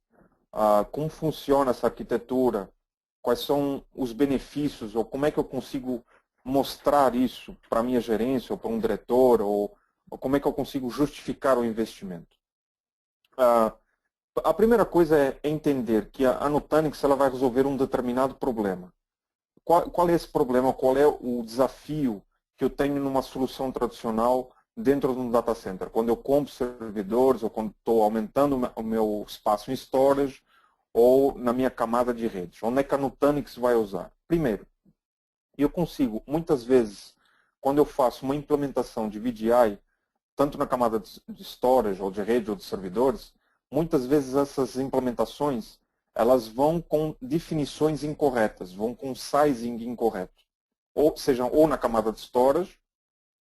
como funciona essa arquitetura, quais são os benefícios, ou como é que eu consigo mostrar isso para a minha gerência, ou para um diretor, ou como é que eu consigo justificar o investimento. A primeira coisa é entender que a Nutanix ela vai resolver um determinado problema. Qual é esse problema? Qual é o desafio que eu tenho numa solução tradicional dentro de um data center? Quando eu compro servidores, ou quando estou aumentando o meu espaço em storage, ou na minha camada de rede. Onde é que a Nutanix vai usar? Primeiro, eu consigo, muitas vezes, quando eu faço uma implementação de VDI, tanto na camada de storage, ou de rede, ou de servidores, muitas vezes essas implementações elas vão com definições incorretas, vão com sizing incorreto. Ou seja, ou na camada de storage,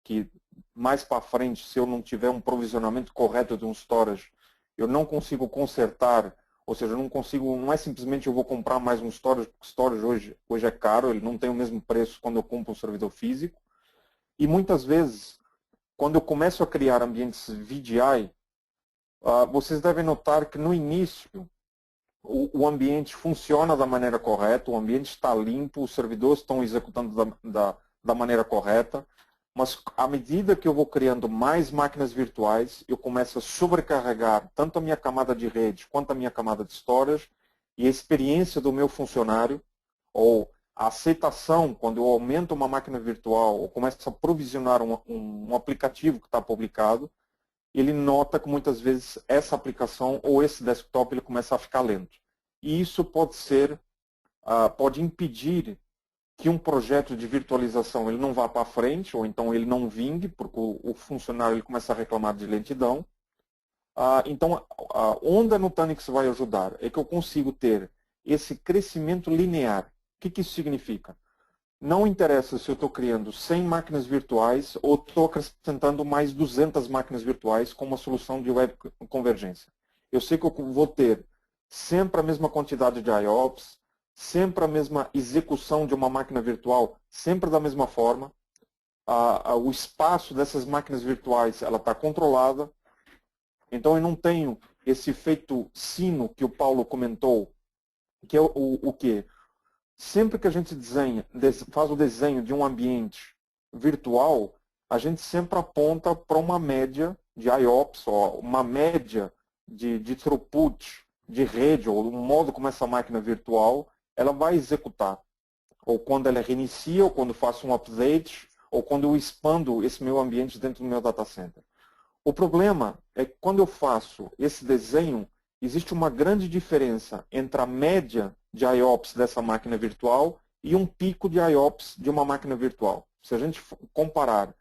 que mais para frente, se eu não tiver um provisionamento correto de um storage, eu não consigo consertar, ou seja, eu não consigo, não é simplesmente eu vou comprar mais um storage, porque storage hoje é caro, ele não tem o mesmo preço quando eu compro um servidor físico. E muitas vezes, quando eu começo a criar ambientes VDI, vocês devem notar que no início o ambiente funciona da maneira correta, o ambiente está limpo, os servidores estão executando da maneira correta, mas à medida que eu vou criando mais máquinas virtuais, eu começo a sobrecarregar tanto a minha camada de rede quanto a minha camada de storage, e a experiência do meu funcionário, ou a aceitação, quando eu aumento uma máquina virtual ou começo a provisionar um aplicativo que está publicado, ele nota que muitas vezes essa aplicação ou esse desktop ele começa a ficar lento. E isso pode impedir que um projeto de virtualização ele não vá para frente, ou então ele não vingue, porque o funcionário ele começa a reclamar de lentidão. Então, onde a Nutanix vai ajudar é que eu consigo ter esse crescimento linear. O que isso significa? Não interessa se eu estou criando 100 máquinas virtuais ou estou acrescentando mais 200 máquinas virtuais com uma solução de web convergência. Eu sei que eu vou ter sempre a mesma quantidade de IOPS, sempre a mesma execução de uma máquina virtual, sempre da mesma forma. O espaço dessas máquinas virtuais está controlada. Então eu não tenho esse efeito sino que o Paulo comentou, que é o quê? Sempre que a gente faz o desenho de um ambiente virtual, a gente sempre aponta para uma média de IOPS, ou uma média de throughput de rede, ou um modo como essa máquina virtual ela vai executar. Ou quando ela reinicia, ou quando faço um update, ou quando eu expando esse meu ambiente dentro do meu data center. O problema é que quando eu faço esse desenho, existe uma grande diferença entre a média de IOPS dessa máquina virtual e um pico de IOPS de uma máquina virtual. Se a gente comparar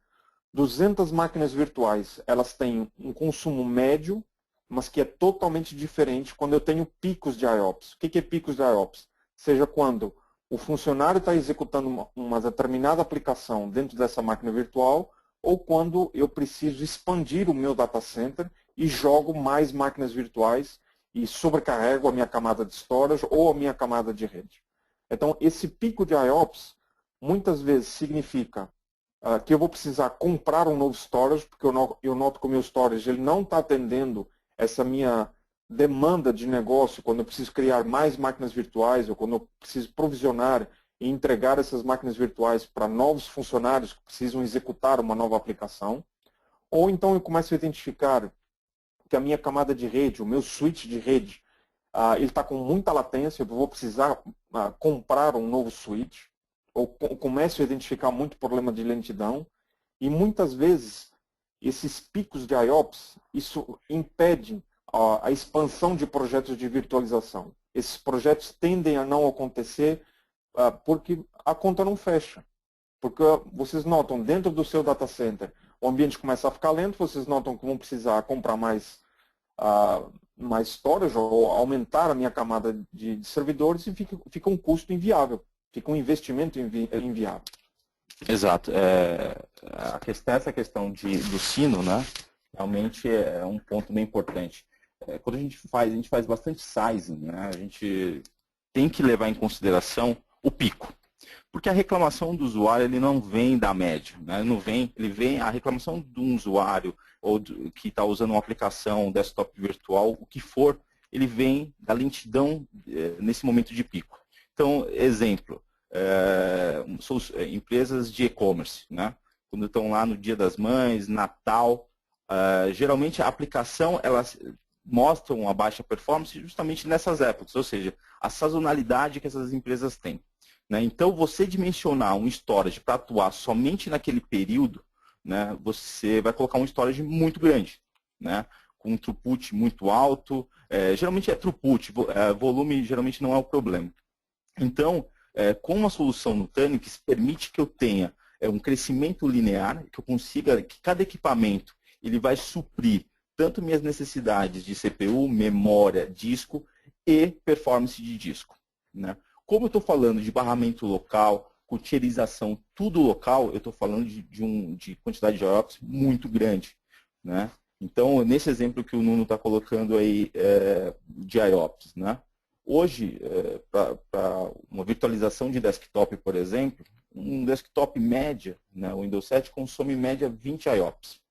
200 máquinas virtuais, elas têm um consumo médio, mas que é totalmente diferente quando eu tenho picos de IOPS. O que é picos de IOPS? Seja quando o funcionário está executando uma determinada aplicação dentro dessa máquina virtual, ou quando eu preciso expandir o meu data center e jogo mais máquinas virtuais e sobrecarrego a minha camada de storage ou a minha camada de rede. Então, esse pico de IOPS muitas vezes significa que eu vou precisar comprar um novo storage, porque eu noto que o meu storage ele não está atendendo essa minha demanda de negócio, quando eu preciso criar mais máquinas virtuais, ou quando eu preciso provisionar e entregar essas máquinas virtuais para novos funcionários que precisam executar uma nova aplicação. Ou então eu começo a identificar que a minha camada de rede, o meu switch de rede, ele está com muita latência, eu vou precisar comprar um novo switch, ou começo a identificar muito problema de lentidão, e muitas vezes esses picos de IOPS, isso impede a expansão de projetos de virtualização. Esses projetos tendem a não acontecer porque a conta não fecha. Porque vocês notam, dentro do seu data center, o ambiente começa a ficar lento, vocês notam que vão precisar comprar mais mais storage ou aumentar a minha camada de servidores e fica um custo inviável, fica um investimento inviável. Exato. Essa questão do sino, né, realmente é um ponto bem importante. Quando a gente faz bastante sizing, né, a gente tem que levar em consideração o pico. Porque a reclamação do usuário ele não vem da média, né? A reclamação de um usuário ou que está usando uma aplicação, um desktop virtual, o que for, ele vem da lentidão nesse momento de pico. Então, exemplo, são empresas de e-commerce, né? Quando estão lá no Dia das Mães, Natal, geralmente a aplicação elas mostram uma baixa performance justamente nessas épocas, ou seja, a sazonalidade que essas empresas têm. Né? Então, você dimensionar um storage para atuar somente naquele período, né, você vai colocar um storage muito grande, né, com um throughput muito alto. Geralmente é throughput, volume geralmente não é o problema. Então, com uma solução Nutanix, permite que eu tenha um crescimento linear, que eu consiga, que cada equipamento ele vai suprir tanto minhas necessidades de CPU, memória, disco e performance de disco. Né? Como eu estou falando de barramento local, containeirização, tudo local, eu estou falando de quantidade de IOPS muito grande. Né? Então, nesse exemplo que o Nuno está colocando aí de IOPS, né? Hoje, para uma virtualização de desktop, por exemplo, um desktop média, né, o Windows 7 consome em média 20 IOPS.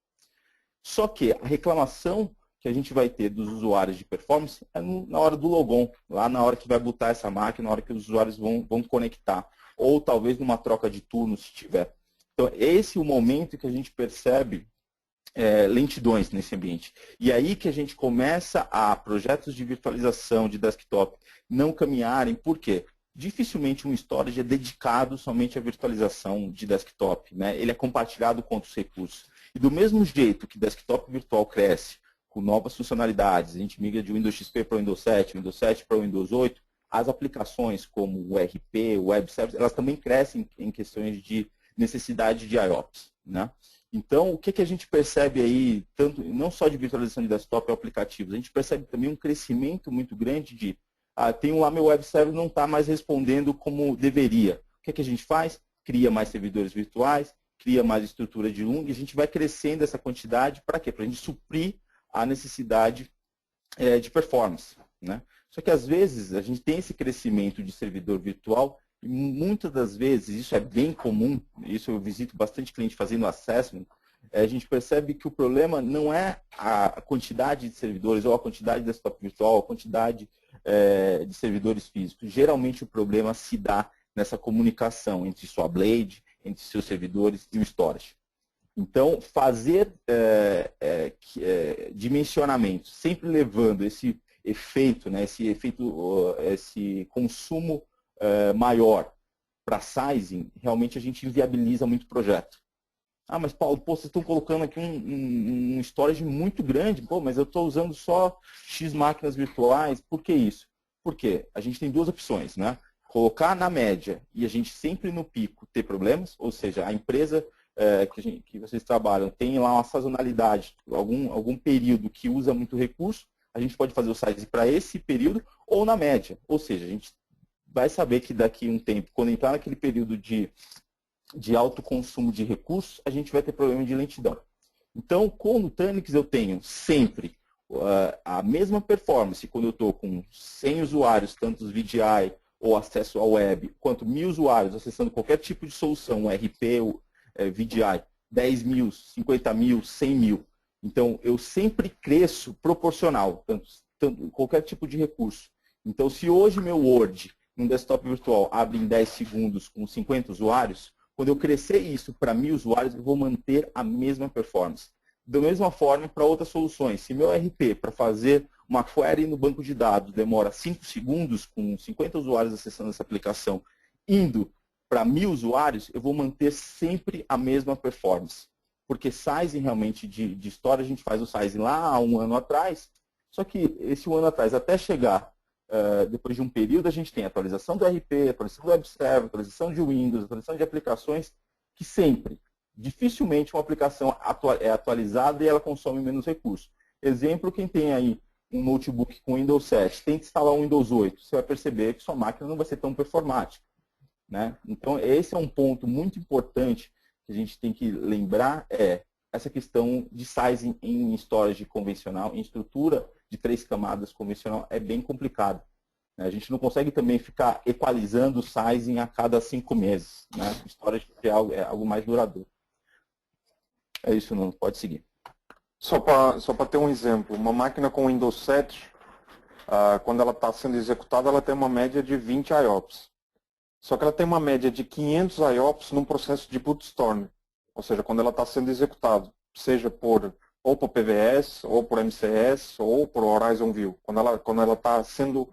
Só que a reclamação que a gente vai ter dos usuários de performance é na hora do logon, lá na hora que vai botar essa máquina, na hora que os usuários vão conectar, ou talvez numa troca de turno, se tiver. Então, esse é o momento que a gente percebe lentidões nesse ambiente. E aí que a gente começa a projetos de virtualização de desktop não caminharem, por quê? Dificilmente um storage é dedicado somente à virtualização de desktop, né? Ele é compartilhado com outros recursos. E do mesmo jeito que desktop virtual cresce, com novas funcionalidades, a gente migra de Windows XP para o Windows 7, Windows 7 para o Windows 8, as aplicações como o RP, o Web Service, elas também crescem em questões de necessidade de IOPS, né? Então, o que a gente percebe aí, tanto, não só de virtualização de desktop e aplicativos, a gente percebe também um crescimento muito grande de tenho lá meu web service não está mais respondendo como deveria. O que a gente faz? Cria mais servidores virtuais, cria mais estrutura de LUN, e a gente vai crescendo essa quantidade para quê? Para a gente suprir a necessidade de performance. Né? Só que às vezes a gente tem esse crescimento de servidor virtual e muitas das vezes, isso é bem comum, isso eu visito bastante cliente fazendo assessment, a gente percebe que o problema não é a quantidade de servidores ou a quantidade de desktop virtual, a quantidade de servidores físicos. Geralmente o problema se dá nessa comunicação entre sua blade, entre seus servidores e o storage. Então, fazer dimensionamento, sempre levando esse efeito, né, esse consumo maior para sizing, realmente a gente inviabiliza muito o projeto. Ah, mas Paulo, pô, vocês estão colocando aqui um storage muito grande, pô, mas eu estou usando só X máquinas virtuais, por que isso? Porque a gente tem duas opções, né? Colocar na média e a gente sempre no pico ter problemas, ou seja, a empresa que vocês trabalham tem lá uma sazonalidade, algum período que usa muito recurso, a gente pode fazer o size para esse período ou na média, ou seja, a gente vai saber que daqui a um tempo, quando entrar naquele período de alto consumo de recursos, a gente vai ter problema de lentidão. Então, com o Nutanix eu tenho sempre a mesma performance quando eu estou com 100 usuários, tanto os VDI ou acesso ao web, quanto 1000 usuários acessando qualquer tipo de solução, RP, VDI, 10 mil, 50 mil, 100 mil. Então, eu sempre cresço proporcional, tanto qualquer tipo de recurso. Então, se hoje meu Word, num desktop virtual, abre em 10 segundos com 50 usuários, quando eu crescer isso para 1000 usuários, eu vou manter a mesma performance. Da mesma forma, para outras soluções, se meu RP, para fazer uma query no banco de dados, demora 5 segundos, com 50 usuários acessando essa aplicação, indo para 1000 usuários, eu vou manter sempre a mesma performance. Porque sizing realmente de história, a gente faz o sizing lá há um ano atrás, só que esse um ano atrás, até chegar depois de um período, a gente tem atualização do RP, atualização do Web Server, atualização de Windows, atualização de aplicações, que sempre, dificilmente uma aplicação é atualizada e ela consome menos recursos. Exemplo, quem tem aí um notebook com Windows 7, tem que instalar um Windows 8, você vai perceber que sua máquina não vai ser tão performática, né? Então, esse é um ponto muito importante que a gente tem que lembrar, essa questão de sizing em storage convencional, em estrutura de 3 camadas convencional, é bem complicado. A gente não consegue também ficar equalizando o sizing a cada 5 meses, né? Storage é algo mais duradouro. É isso, não pode seguir. Só para ter um exemplo, uma máquina com Windows 7, quando ela está sendo executada, ela tem uma média de 20 IOPS. Só que ela tem uma média de 500 IOPS num processo de bootstorm, ou seja, quando ela está sendo executada, seja ou por PVS, ou por MCS, ou por Horizon View, quando ela está sendo,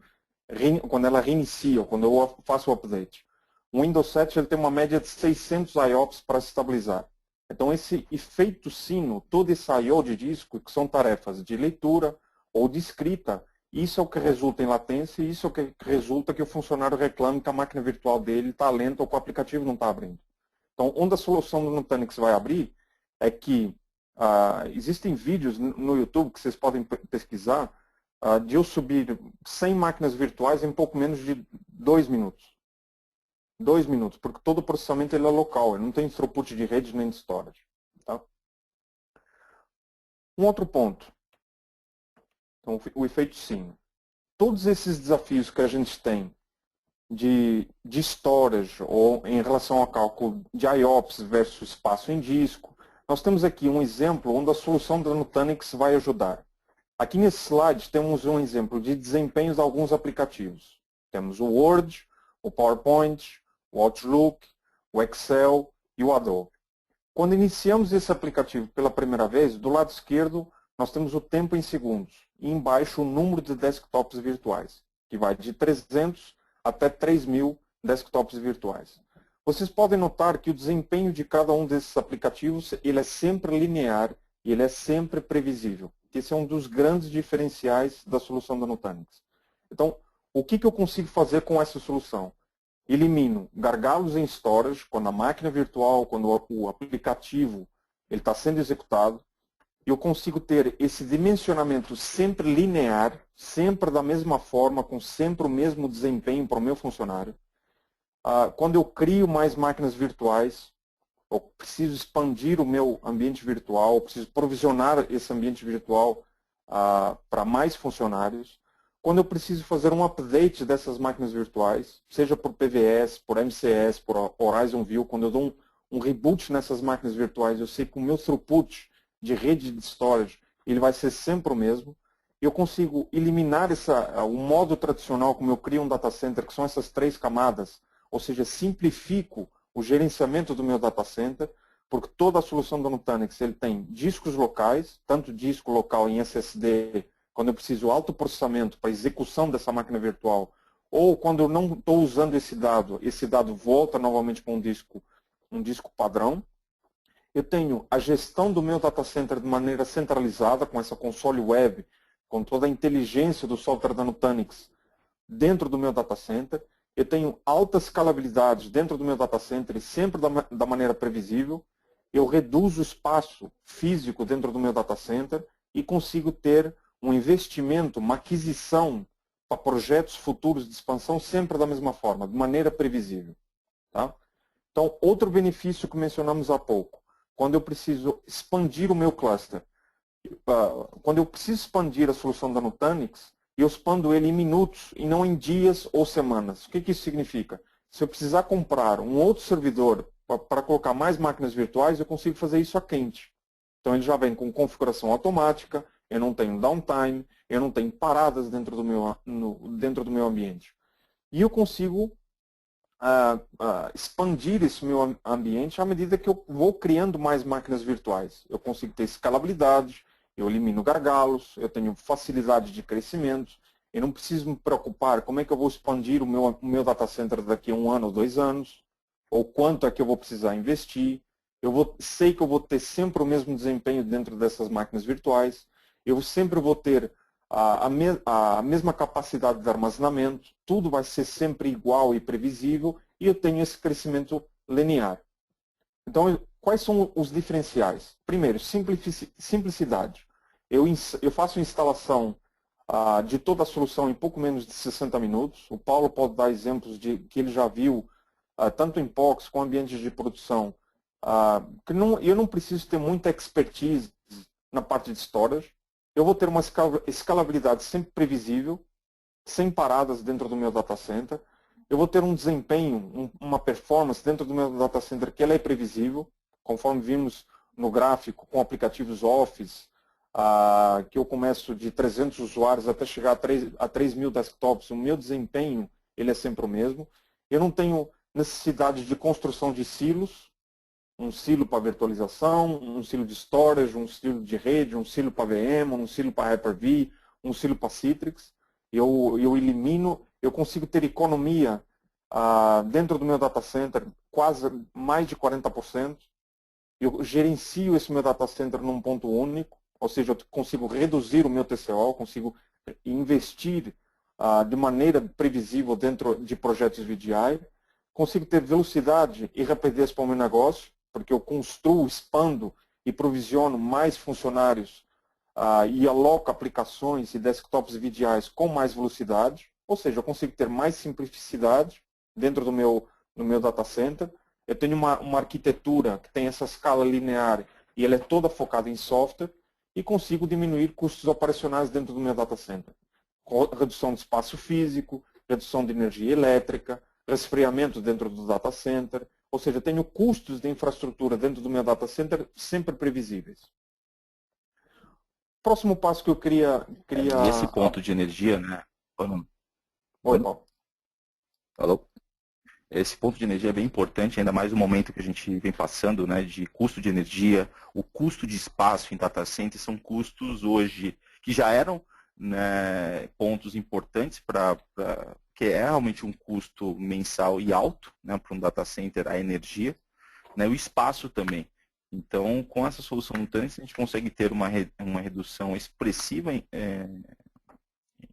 quando ela reinicia, ou quando eu faço o update. O Windows 7 ele tem uma média de 600 IOPS para se estabilizar. Então, esse efeito sino, todo esse I/O de disco, que são tarefas de leitura ou de escrita, isso é o que resulta em latência e isso é o que resulta que o funcionário reclame que a máquina virtual dele está lenta ou que o aplicativo não está abrindo. Então, onde a solução do Nutanix vai abrir é que existem vídeos no YouTube que vocês podem pesquisar de eu subir 100 máquinas virtuais em pouco menos de 2 minutos. 2 minutos, porque todo o processamento ele é local, ele não tem throughput de rede nem de storage. Tá? Um outro ponto, então, o efeito sino. Todos esses desafios que a gente tem de storage ou em relação ao cálculo de IOPS versus espaço em disco, nós temos aqui um exemplo onde a solução da Nutanix vai ajudar. Aqui nesse slide temos um exemplo de desempenhos de alguns aplicativos. Temos o Word, o PowerPoint, o Outlook, o Excel e o Adobe. Quando iniciamos esse aplicativo pela primeira vez, do lado esquerdo nós temos o tempo em segundos e embaixo o número de desktops virtuais, que vai de 300 até 3.000 desktops virtuais. Vocês podem notar que o desempenho de cada um desses aplicativos ele é sempre linear e ele é sempre previsível. Esse é um dos grandes diferenciais da solução da Nutanix. Então, o que eu consigo fazer com essa solução? Elimino gargalos em storage, quando a máquina virtual, quando o aplicativo está sendo executado. Eu consigo ter esse dimensionamento sempre linear, sempre da mesma forma, com sempre o mesmo desempenho para o meu funcionário. Quando eu crio mais máquinas virtuais, eu preciso expandir o meu ambiente virtual, eu preciso provisionar esse ambiente virtual para mais funcionários. Quando eu preciso fazer um update dessas máquinas virtuais, seja por PVS, por MCS, por Horizon View, quando eu dou um reboot nessas máquinas virtuais, eu sei que o meu throughput de rede de storage ele vai ser sempre o mesmo. Eu consigo eliminar o modo tradicional como eu crio um data center, que são essas 3 camadas, ou seja, simplifico o gerenciamento do meu data center, porque toda a solução da Nutanix ele tem discos locais, tanto disco local em SSD, quando eu preciso alto processamento para execução dessa máquina virtual, ou quando eu não estou usando esse dado volta novamente para um disco padrão. Eu tenho a gestão do meu data center de maneira centralizada, com essa console web, com toda a inteligência do software da Nutanix dentro do meu data center. Eu tenho alta escalabilidade dentro do meu data center e sempre da maneira previsível. Eu reduzo o espaço físico dentro do meu data center e consigo ter um investimento, uma aquisição para projetos futuros de expansão sempre da mesma forma, de maneira previsível. Tá? Então, outro benefício que mencionamos há pouco, quando eu preciso expandir o meu cluster, quando eu preciso expandir a solução da Nutanix, eu expando ele em minutos e não em dias ou semanas. O que isso significa? Se eu precisar comprar um outro servidor para colocar mais máquinas virtuais, eu consigo fazer isso a quente. Então ele já vem com configuração automática, eu não tenho downtime, eu não tenho paradas dentro do meu ambiente. E eu consigo expandir esse meu ambiente à medida que eu vou criando mais máquinas virtuais. Eu consigo ter escalabilidade, eu elimino gargalos, eu tenho facilidade de crescimento, eu não preciso me preocupar como é que eu vou expandir o meu data center daqui a 1 ano ou 2 anos, ou quanto é que eu vou precisar investir. Sei que eu vou ter sempre o mesmo desempenho dentro dessas máquinas virtuais, eu sempre vou ter a mesma capacidade de armazenamento, tudo vai ser sempre igual e previsível, e eu tenho esse crescimento linear. Então, quais são os diferenciais? Primeiro, simplicidade. Eu faço instalação de toda a solução em pouco menos de 60 minutos. O Paulo pode dar exemplos de que ele já viu, tanto em POCs com ambientes de produção, que eu não preciso ter muita expertise na parte de storage. Eu vou ter uma escalabilidade sempre previsível, sem paradas dentro do meu data center. Eu vou ter um desempenho, uma performance dentro do meu data center que ela é previsível, conforme vimos no gráfico com aplicativos Office, que eu começo de 300 usuários até chegar a 3.000 desktops, o meu desempenho ele é sempre o mesmo. Eu não tenho necessidade de construção de silos, um silo para virtualização, um silo de storage, um silo de rede, um silo para VM, um silo para Hyper-V, um silo para Citrix. Eu elimino, eu consigo ter economia dentro do meu data center, quase mais de 40%. Eu gerencio esse meu data center num ponto único, ou seja, eu consigo reduzir o meu TCO, consigo investir de maneira previsível dentro de projetos VDI, consigo ter velocidade e rapidez para o meu negócio, porque eu construo, expando e provisiono mais funcionários e aloco aplicações e desktops VDIs com mais velocidade, ou seja, eu consigo ter mais simplicidade dentro do meu data center. Eu tenho uma arquitetura que tem essa escala linear e ela é toda focada em software e consigo diminuir custos operacionais dentro do meu data center. Redução de espaço físico, redução de energia elétrica, resfriamento dentro do data center, ou seja, tenho custos de infraestrutura dentro do meu data center sempre previsíveis. Próximo passo que eu queria... E esse ponto de energia, né? Oi, Paulo. Alô? Esse ponto de energia é bem importante, ainda mais no momento que a gente vem passando, né, de custo de energia, o custo de espaço em data center são custos hoje que já eram, né, pontos importantes que é realmente um custo mensal e alto, né, para um data center a energia, né, o espaço também. Então, com essa solução no Nutanix, a gente consegue ter uma redução expressiva em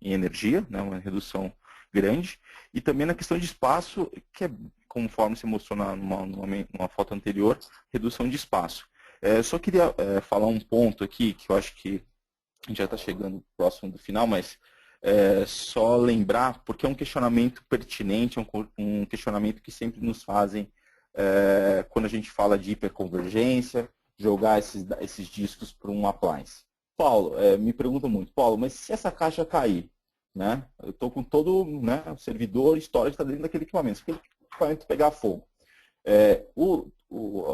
energia, né, uma redução grande, e também na questão de espaço, que é, conforme se mostrou numa foto anterior, redução de espaço. Só queria falar um ponto aqui, que eu acho que a gente já está chegando próximo do final, mas só lembrar, porque é um questionamento pertinente, um questionamento que sempre nos fazem quando a gente fala de hiperconvergência, jogar esses discos para um appliance. Paulo, me pergunta muito, Paulo, mas se essa caixa cair, né? Eu estou com todo, né, o servidor, storage está dentro daquele equipamento. Se aquele equipamento pegar fogo,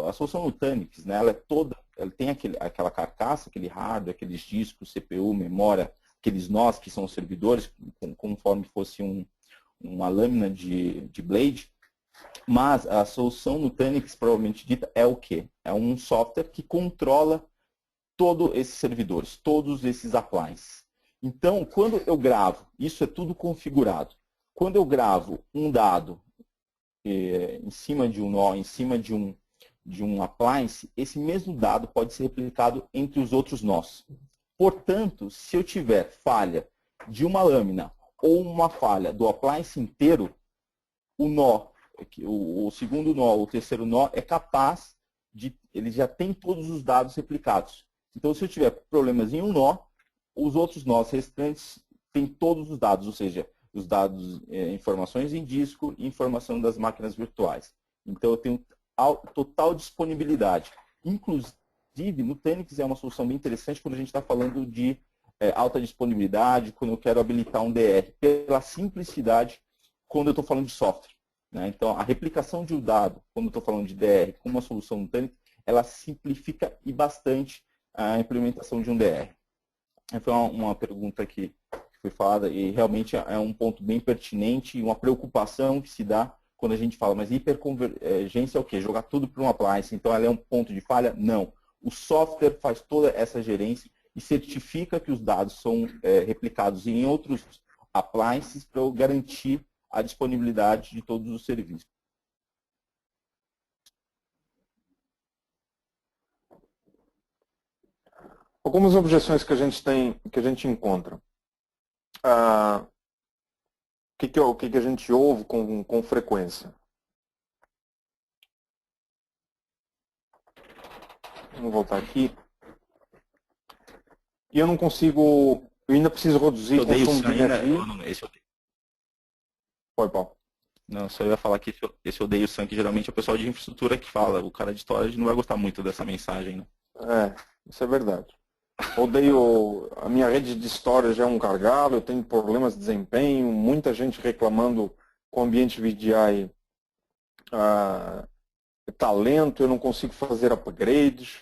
a solução Nutanix, né, ela tem aquela carcaça, aquele hardware, aqueles discos, CPU, memória, aqueles nós que são os servidores, conforme fosse uma lâmina de blade. Mas a solução Nutanix, provavelmente dita, é o quê? É um software que controla todos esses servidores, todos esses appliances. Então, quando eu gravo, isso é tudo configurado. Quando eu gravo um dado em cima de um nó, em cima de um appliance, esse mesmo dado pode ser replicado entre os outros nós. Portanto, se eu tiver falha de uma lâmina ou uma falha do appliance inteiro, o nó, o segundo nó, o terceiro nó é capaz ele já tem todos os dados replicados. Então, se eu tiver problemas em um nó, os outros nós restantes têm todos os dados, ou seja, os dados, informações em disco e informação das máquinas virtuais. Então, eu tenho total disponibilidade. Inclusive, no Nutanix é uma solução bem interessante quando a gente está falando de alta disponibilidade, quando eu quero habilitar um DR, pela simplicidade quando eu estou falando de software. Né? Então, a replicação de um dado, quando eu estou falando de DR, com uma solução Nutanix, ela simplifica e bastante a implementação de um DR. Foi uma pergunta que foi falada e realmente é um ponto bem pertinente e uma preocupação que se dá quando a gente fala, mas hiperconvergência é o quê? Jogar tudo para um appliance, então ela é um ponto de falha? Não. O software faz toda essa gerência e certifica que os dados são replicados em outros appliances para eu garantir a disponibilidade de todos os serviços. Algumas objeções que a gente tem, que a gente encontra. O que a gente ouve com frequência? Vamos voltar aqui. E eu não consigo Eu ainda preciso reduzir Eu o odeio o consumo de Sun ainda. energia. Esse eu odeio. Foi, Paulo. Não, só ia falar que esse odeio o Sun, que geralmente é o pessoal de infraestrutura que fala. O cara de storage não vai gostar muito dessa mensagem, né? Isso é verdade. Odeio, a minha rede de storage é um gargalo, eu tenho problemas de desempenho, muita gente reclamando com o ambiente VDI tá lento, eu não consigo fazer upgrades,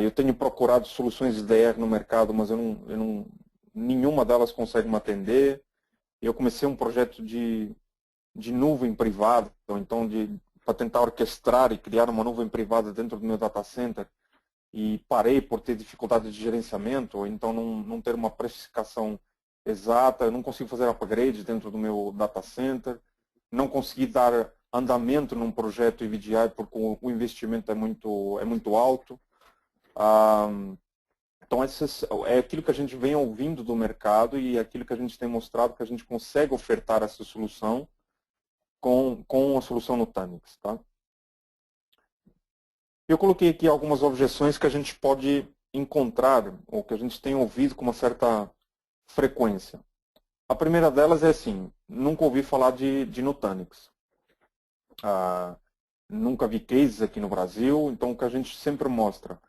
eu tenho procurado soluções de DR no mercado, mas nenhuma delas consegue me atender. Eu comecei um projeto de nuvem privada, ou então para tentar orquestrar e criar uma nuvem privada dentro do meu data center, e parei por ter dificuldade de gerenciamento, ou então não ter uma precificação exata, eu não consigo fazer upgrades dentro do meu data center, não consegui dar andamento num projeto EVDI porque o investimento é muito alto. Então, é aquilo que a gente vem ouvindo do mercado e é aquilo que a gente tem mostrado que a gente consegue ofertar essa solução com a solução Nutanix. Tá? Eu coloquei aqui algumas objeções que a gente pode encontrar, ou que a gente tem ouvido com uma certa frequência. A primeira delas é assim, nunca ouvi falar de Nutanix. Nunca vi cases aqui no Brasil, então o que a gente sempre mostra.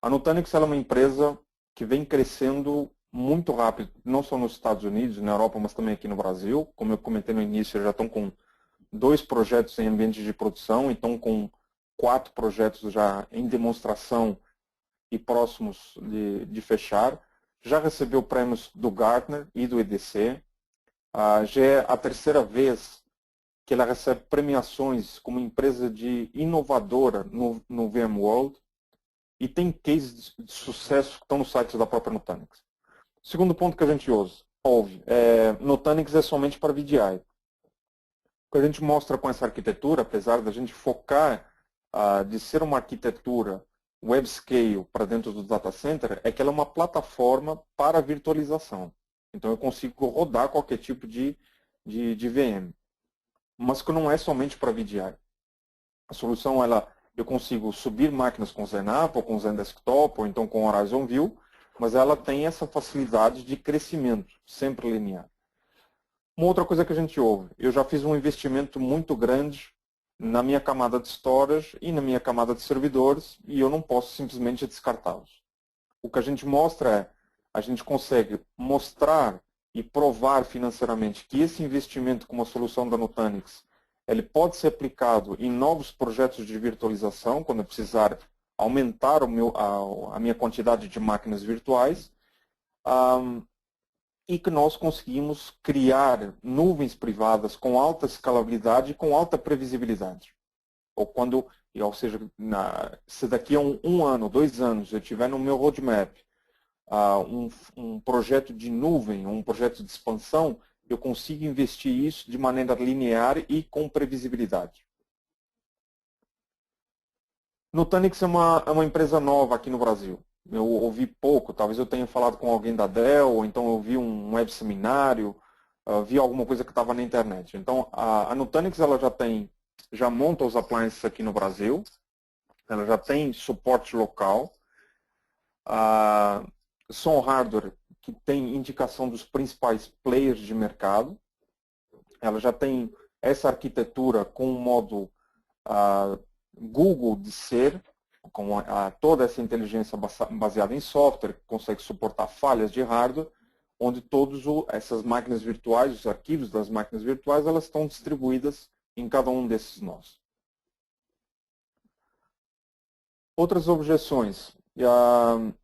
A Nutanix ela é uma empresa que vem crescendo muito rápido, não só nos Estados Unidos, na Europa, mas também aqui no Brasil. Como eu comentei no início, eles já estão com 2 projetos em ambiente de produção, então com 4 projetos já em demonstração e próximos de fechar. Já recebeu prêmios do Gartner e do EDC. Já é a terceira vez que ela recebe premiações como empresa de inovadora no VMworld e tem cases de sucesso que estão no site da própria Nutanix. Segundo ponto que a gente ouve, Nutanix é somente para VDI. O que a gente mostra com essa arquitetura, apesar da gente focar de ser uma arquitetura web scale para dentro do data center, é que ela é uma plataforma para virtualização. Então eu consigo rodar qualquer tipo de VM. Mas que não é somente para VDI. A solução, eu consigo subir máquinas com ZenApp, ou com ZenDesktop, ou então com Horizon View, mas ela tem essa facilidade de crescimento, sempre linear. Uma outra coisa que a gente ouve, eu já fiz um investimento muito grande na minha camada de storage e na minha camada de servidores, e eu não posso simplesmente descartá-los. O que a gente mostra a gente consegue mostrar e provar financeiramente que esse investimento com uma solução da Nutanix, ele pode ser aplicado em novos projetos de virtualização, quando eu precisar aumentar a minha quantidade de máquinas virtuais, e que nós conseguimos criar nuvens privadas com alta escalabilidade e com alta previsibilidade. Ou seja, se daqui a um ano, 2 anos, eu tiver no meu roadmap um projeto de nuvem, um projeto de expansão, eu consigo investir isso de maneira linear e com previsibilidade. Nutanix é uma empresa nova aqui no Brasil. Eu ouvi pouco, talvez eu tenha falado com alguém da Dell, ou então eu vi um web seminário, vi alguma coisa que estava na internet. Então, a Nutanix ela já monta os appliances aqui no Brasil, ela já tem suporte local, são hardware que tem indicação dos principais players de mercado. Ela já tem essa arquitetura com o modo Google de ser, com toda essa inteligência baseada em software, que consegue suportar falhas de hardware, onde todas essas máquinas virtuais, os arquivos das máquinas virtuais, elas estão distribuídas em cada um desses nós. Outras objeções.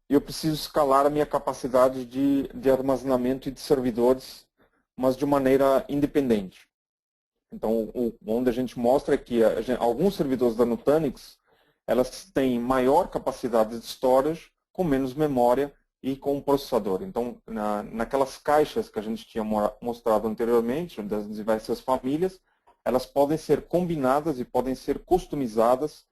Eu preciso escalar a minha capacidade de armazenamento e de servidores, mas de maneira independente. Então, onde a gente mostra é que alguns servidores da Nutanix, elas têm maior capacidade de storage, com menos memória e com um processador. Então, naquelas caixas que a gente tinha mostrado anteriormente, das diversas famílias, elas podem ser combinadas e podem ser customizadas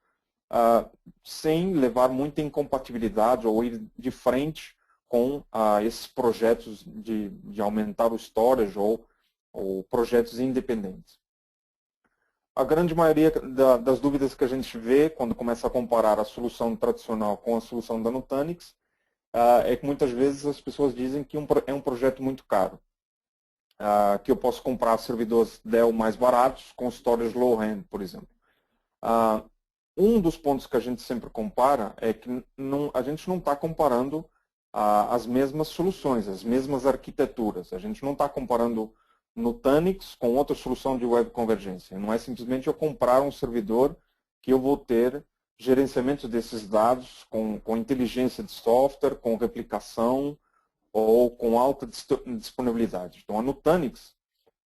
sem levar muita incompatibilidade ou ir de frente com esses projetos de aumentar o storage ou projetos independentes. A grande maioria das dúvidas que a gente vê quando começa a comparar a solução tradicional com a solução da Nutanix é que muitas vezes as pessoas dizem que é um projeto muito caro. Que eu posso comprar servidores Dell mais baratos com storage low-end, por exemplo. Um dos pontos que a gente sempre compara é que a gente não está comparando as mesmas soluções, as mesmas arquiteturas. A gente não está comparando Nutanix com outra solução de web convergência. Não é simplesmente eu comprar um servidor que eu vou ter gerenciamento desses dados com inteligência de software, com replicação ou com alta disponibilidade. Então, a Nutanix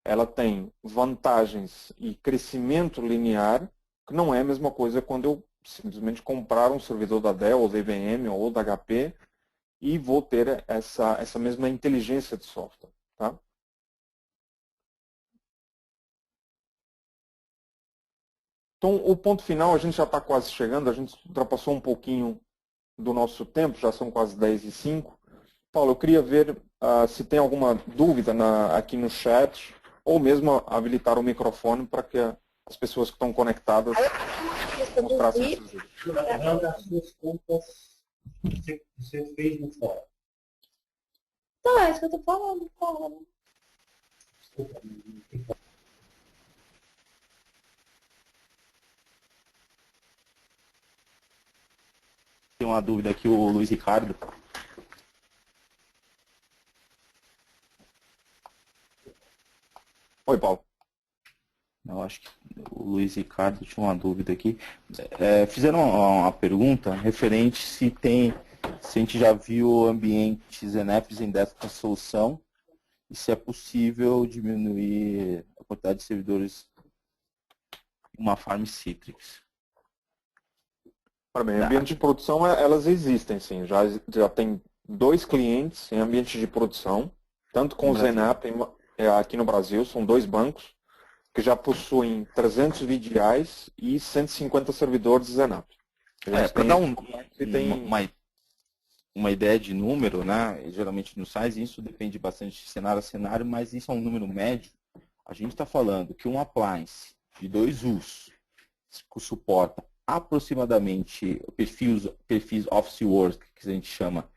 ela tem vantagens e crescimento linear, que não é a mesma coisa quando eu simplesmente comprar um servidor da Dell, ou da IBM, ou da HP, e vou ter essa mesma inteligência de software. Tá? Então, o ponto final, a gente já está quase chegando, a gente ultrapassou um pouquinho do nosso tempo, já são quase 10h05. Paulo, eu queria ver se tem alguma dúvida aqui no chat, ou mesmo habilitar o microfone para que as pessoas que estão conectadas mostrassem suas dúvidas. Qual das suas contas você fez no fórum? Então, é isso que eu estou falando, cara. Desculpa, não tem como. Tem uma dúvida aqui, o Luiz Ricardo. Oi, Paulo. Eu acho que o Luiz Ricardo tinha uma dúvida aqui. Fizeram uma pergunta referente se a gente já viu ambientes ENEPs em dessa solução e se é possível diminuir a quantidade de servidores em uma farm Citrix. Ora bem, ambiente de produção, elas existem, sim. Já tem 2 clientes em ambiente de produção, tanto com o Zenap aqui no Brasil, são 2 bancos, que já possuem 300 VDIs e 150 servidores Zenap. Para dar uma ideia de número, né? Geralmente nos sites, isso depende bastante de cenário a cenário, mas isso é um número médio. A gente está falando que um appliance de 2 usos que suporta aproximadamente perfis Office Work, que a gente chama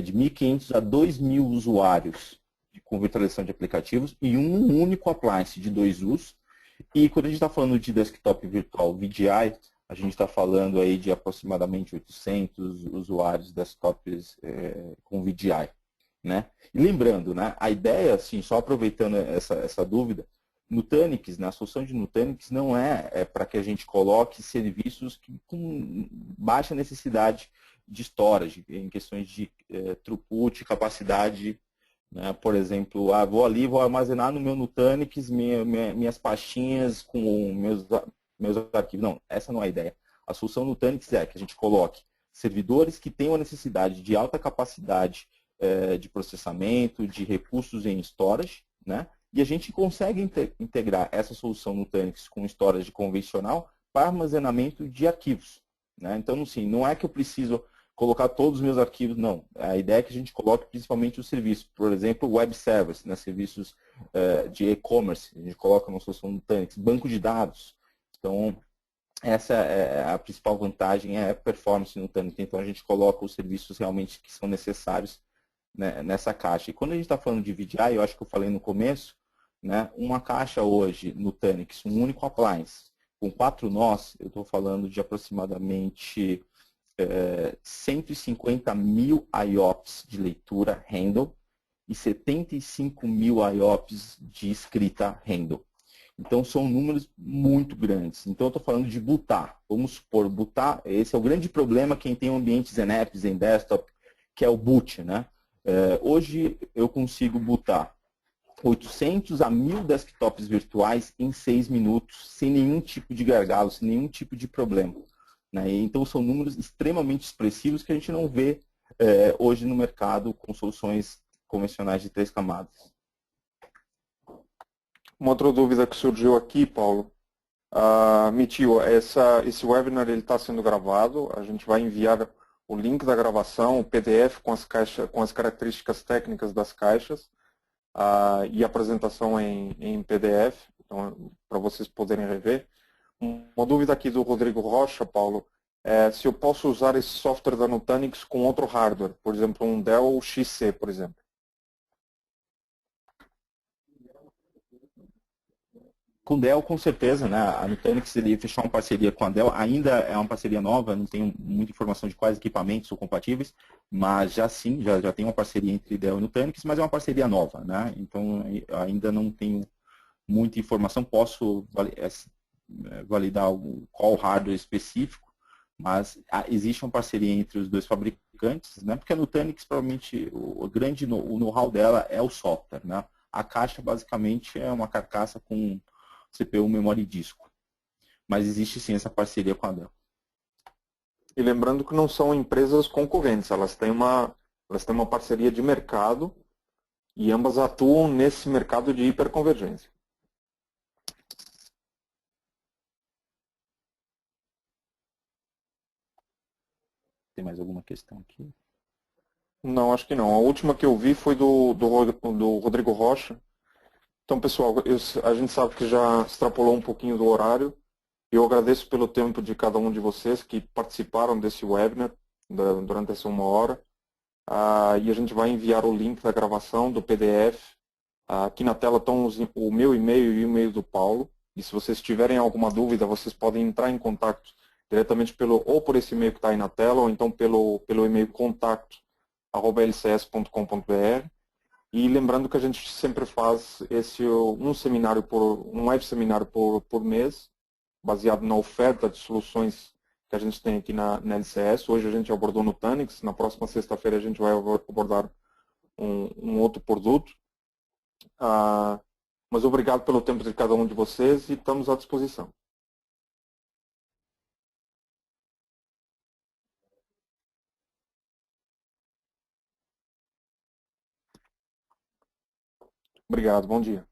de 1.500 a 2.000 usuários com virtualização de aplicativos e um único appliance de 2 usos. E quando a gente está falando de desktop virtual VDI, a gente está falando aí de aproximadamente 800 usuários desktops com VDI. Né? E lembrando, né, a ideia, assim, só aproveitando essa dúvida, Nutanix, a solução de Nutanix não é para que a gente coloque serviços com baixa necessidade de storage, em questões de throughput, capacidade. Né? Por exemplo, vou ali, vou armazenar no meu Nutanix minhas pastinhas com meus arquivos. Não, essa não é a ideia. A solução Nutanix é que a gente coloque servidores que tenham a necessidade de alta capacidade de processamento, de recursos em storage, né? E a gente consegue integrar essa solução Nutanix com storage convencional para armazenamento de arquivos. Né? Então, assim, não é que eu preciso colocar todos os meus arquivos, não. A ideia é que a gente coloque principalmente os serviços. Por exemplo, web service, né? Serviços de e-commerce, a gente coloca uma solução Nutanix, banco de dados. Então, essa é a principal vantagem, é a performance no Nutanix. Então, a gente coloca os serviços realmente que são necessários, né, nessa caixa. E quando a gente está falando de VDI, eu acho que eu falei no começo, né, uma caixa hoje no Nutanix, um único appliance, com 4 nós, eu estou falando de aproximadamente 150 mil IOPS de leitura handle e 75 mil IOPS de escrita handle. Então, são números muito grandes. Então, eu estou falando de bootar. Vamos supor, bootar, esse é o grande problema quem tem ambientes ENEPs em desktop, que é o boot. Né? Hoje, eu consigo bootar 800 a 1.000 desktops virtuais em 6 minutos, sem nenhum tipo de gargalo, sem nenhum tipo de problema. Né? Então, são números extremamente expressivos que a gente não vê hoje no mercado com soluções convencionais de 3 camadas. Uma outra dúvida que surgiu aqui, Paulo. Mitio, esse webinar está sendo gravado, a gente vai enviar o link da gravação, o PDF com as características técnicas das caixas e a apresentação em PDF, então, para vocês poderem rever. Uma dúvida aqui do Rodrigo Rocha, Paulo, se eu posso usar esse software da Nutanix com outro hardware, por exemplo, um Dell XC, por exemplo. Com Dell, com certeza, né? A Nutanix ele fechou uma parceria com a Dell, ainda é uma parceria nova, não tenho muita informação de quais equipamentos são compatíveis, mas já sim, já tem uma parceria entre Dell e Nutanix, mas é uma parceria nova, né? Então ainda não tenho muita informação, posso validar qual hardware específico, mas existe uma parceria entre os dois fabricantes, né? Porque a Nutanix, provavelmente, o know-how dela é o software, né? A caixa, basicamente, é uma carcaça com CPU, memória e disco. Mas existe sim essa parceria com a Dell. E lembrando que não são empresas concorrentes, elas têm uma parceria de mercado e ambas atuam nesse mercado de hiperconvergência. Tem mais alguma questão aqui? Não, acho que não. A última que eu vi foi do Rodrigo Rocha. Então, pessoal, a gente sabe que já extrapolou um pouquinho do horário. Eu agradeço pelo tempo de cada um de vocês que participaram desse webinar durante essa 1 hora. E a gente vai enviar o link da gravação do PDF. Aqui na tela estão o meu e-mail e o e-mail do Paulo. E se vocês tiverem alguma dúvida, vocês podem entrar em contato diretamente ou por esse e-mail que está aí na tela, ou então pelo e-mail contato@lcs.com.br. E lembrando que a gente sempre faz um web seminário por mês, baseado na oferta de soluções que a gente tem aqui na LCS. Hoje a gente abordou Nutanix, na próxima sexta-feira a gente vai abordar um outro produto. Mas obrigado pelo tempo de cada um de vocês e estamos à disposição. Obrigado, bom dia.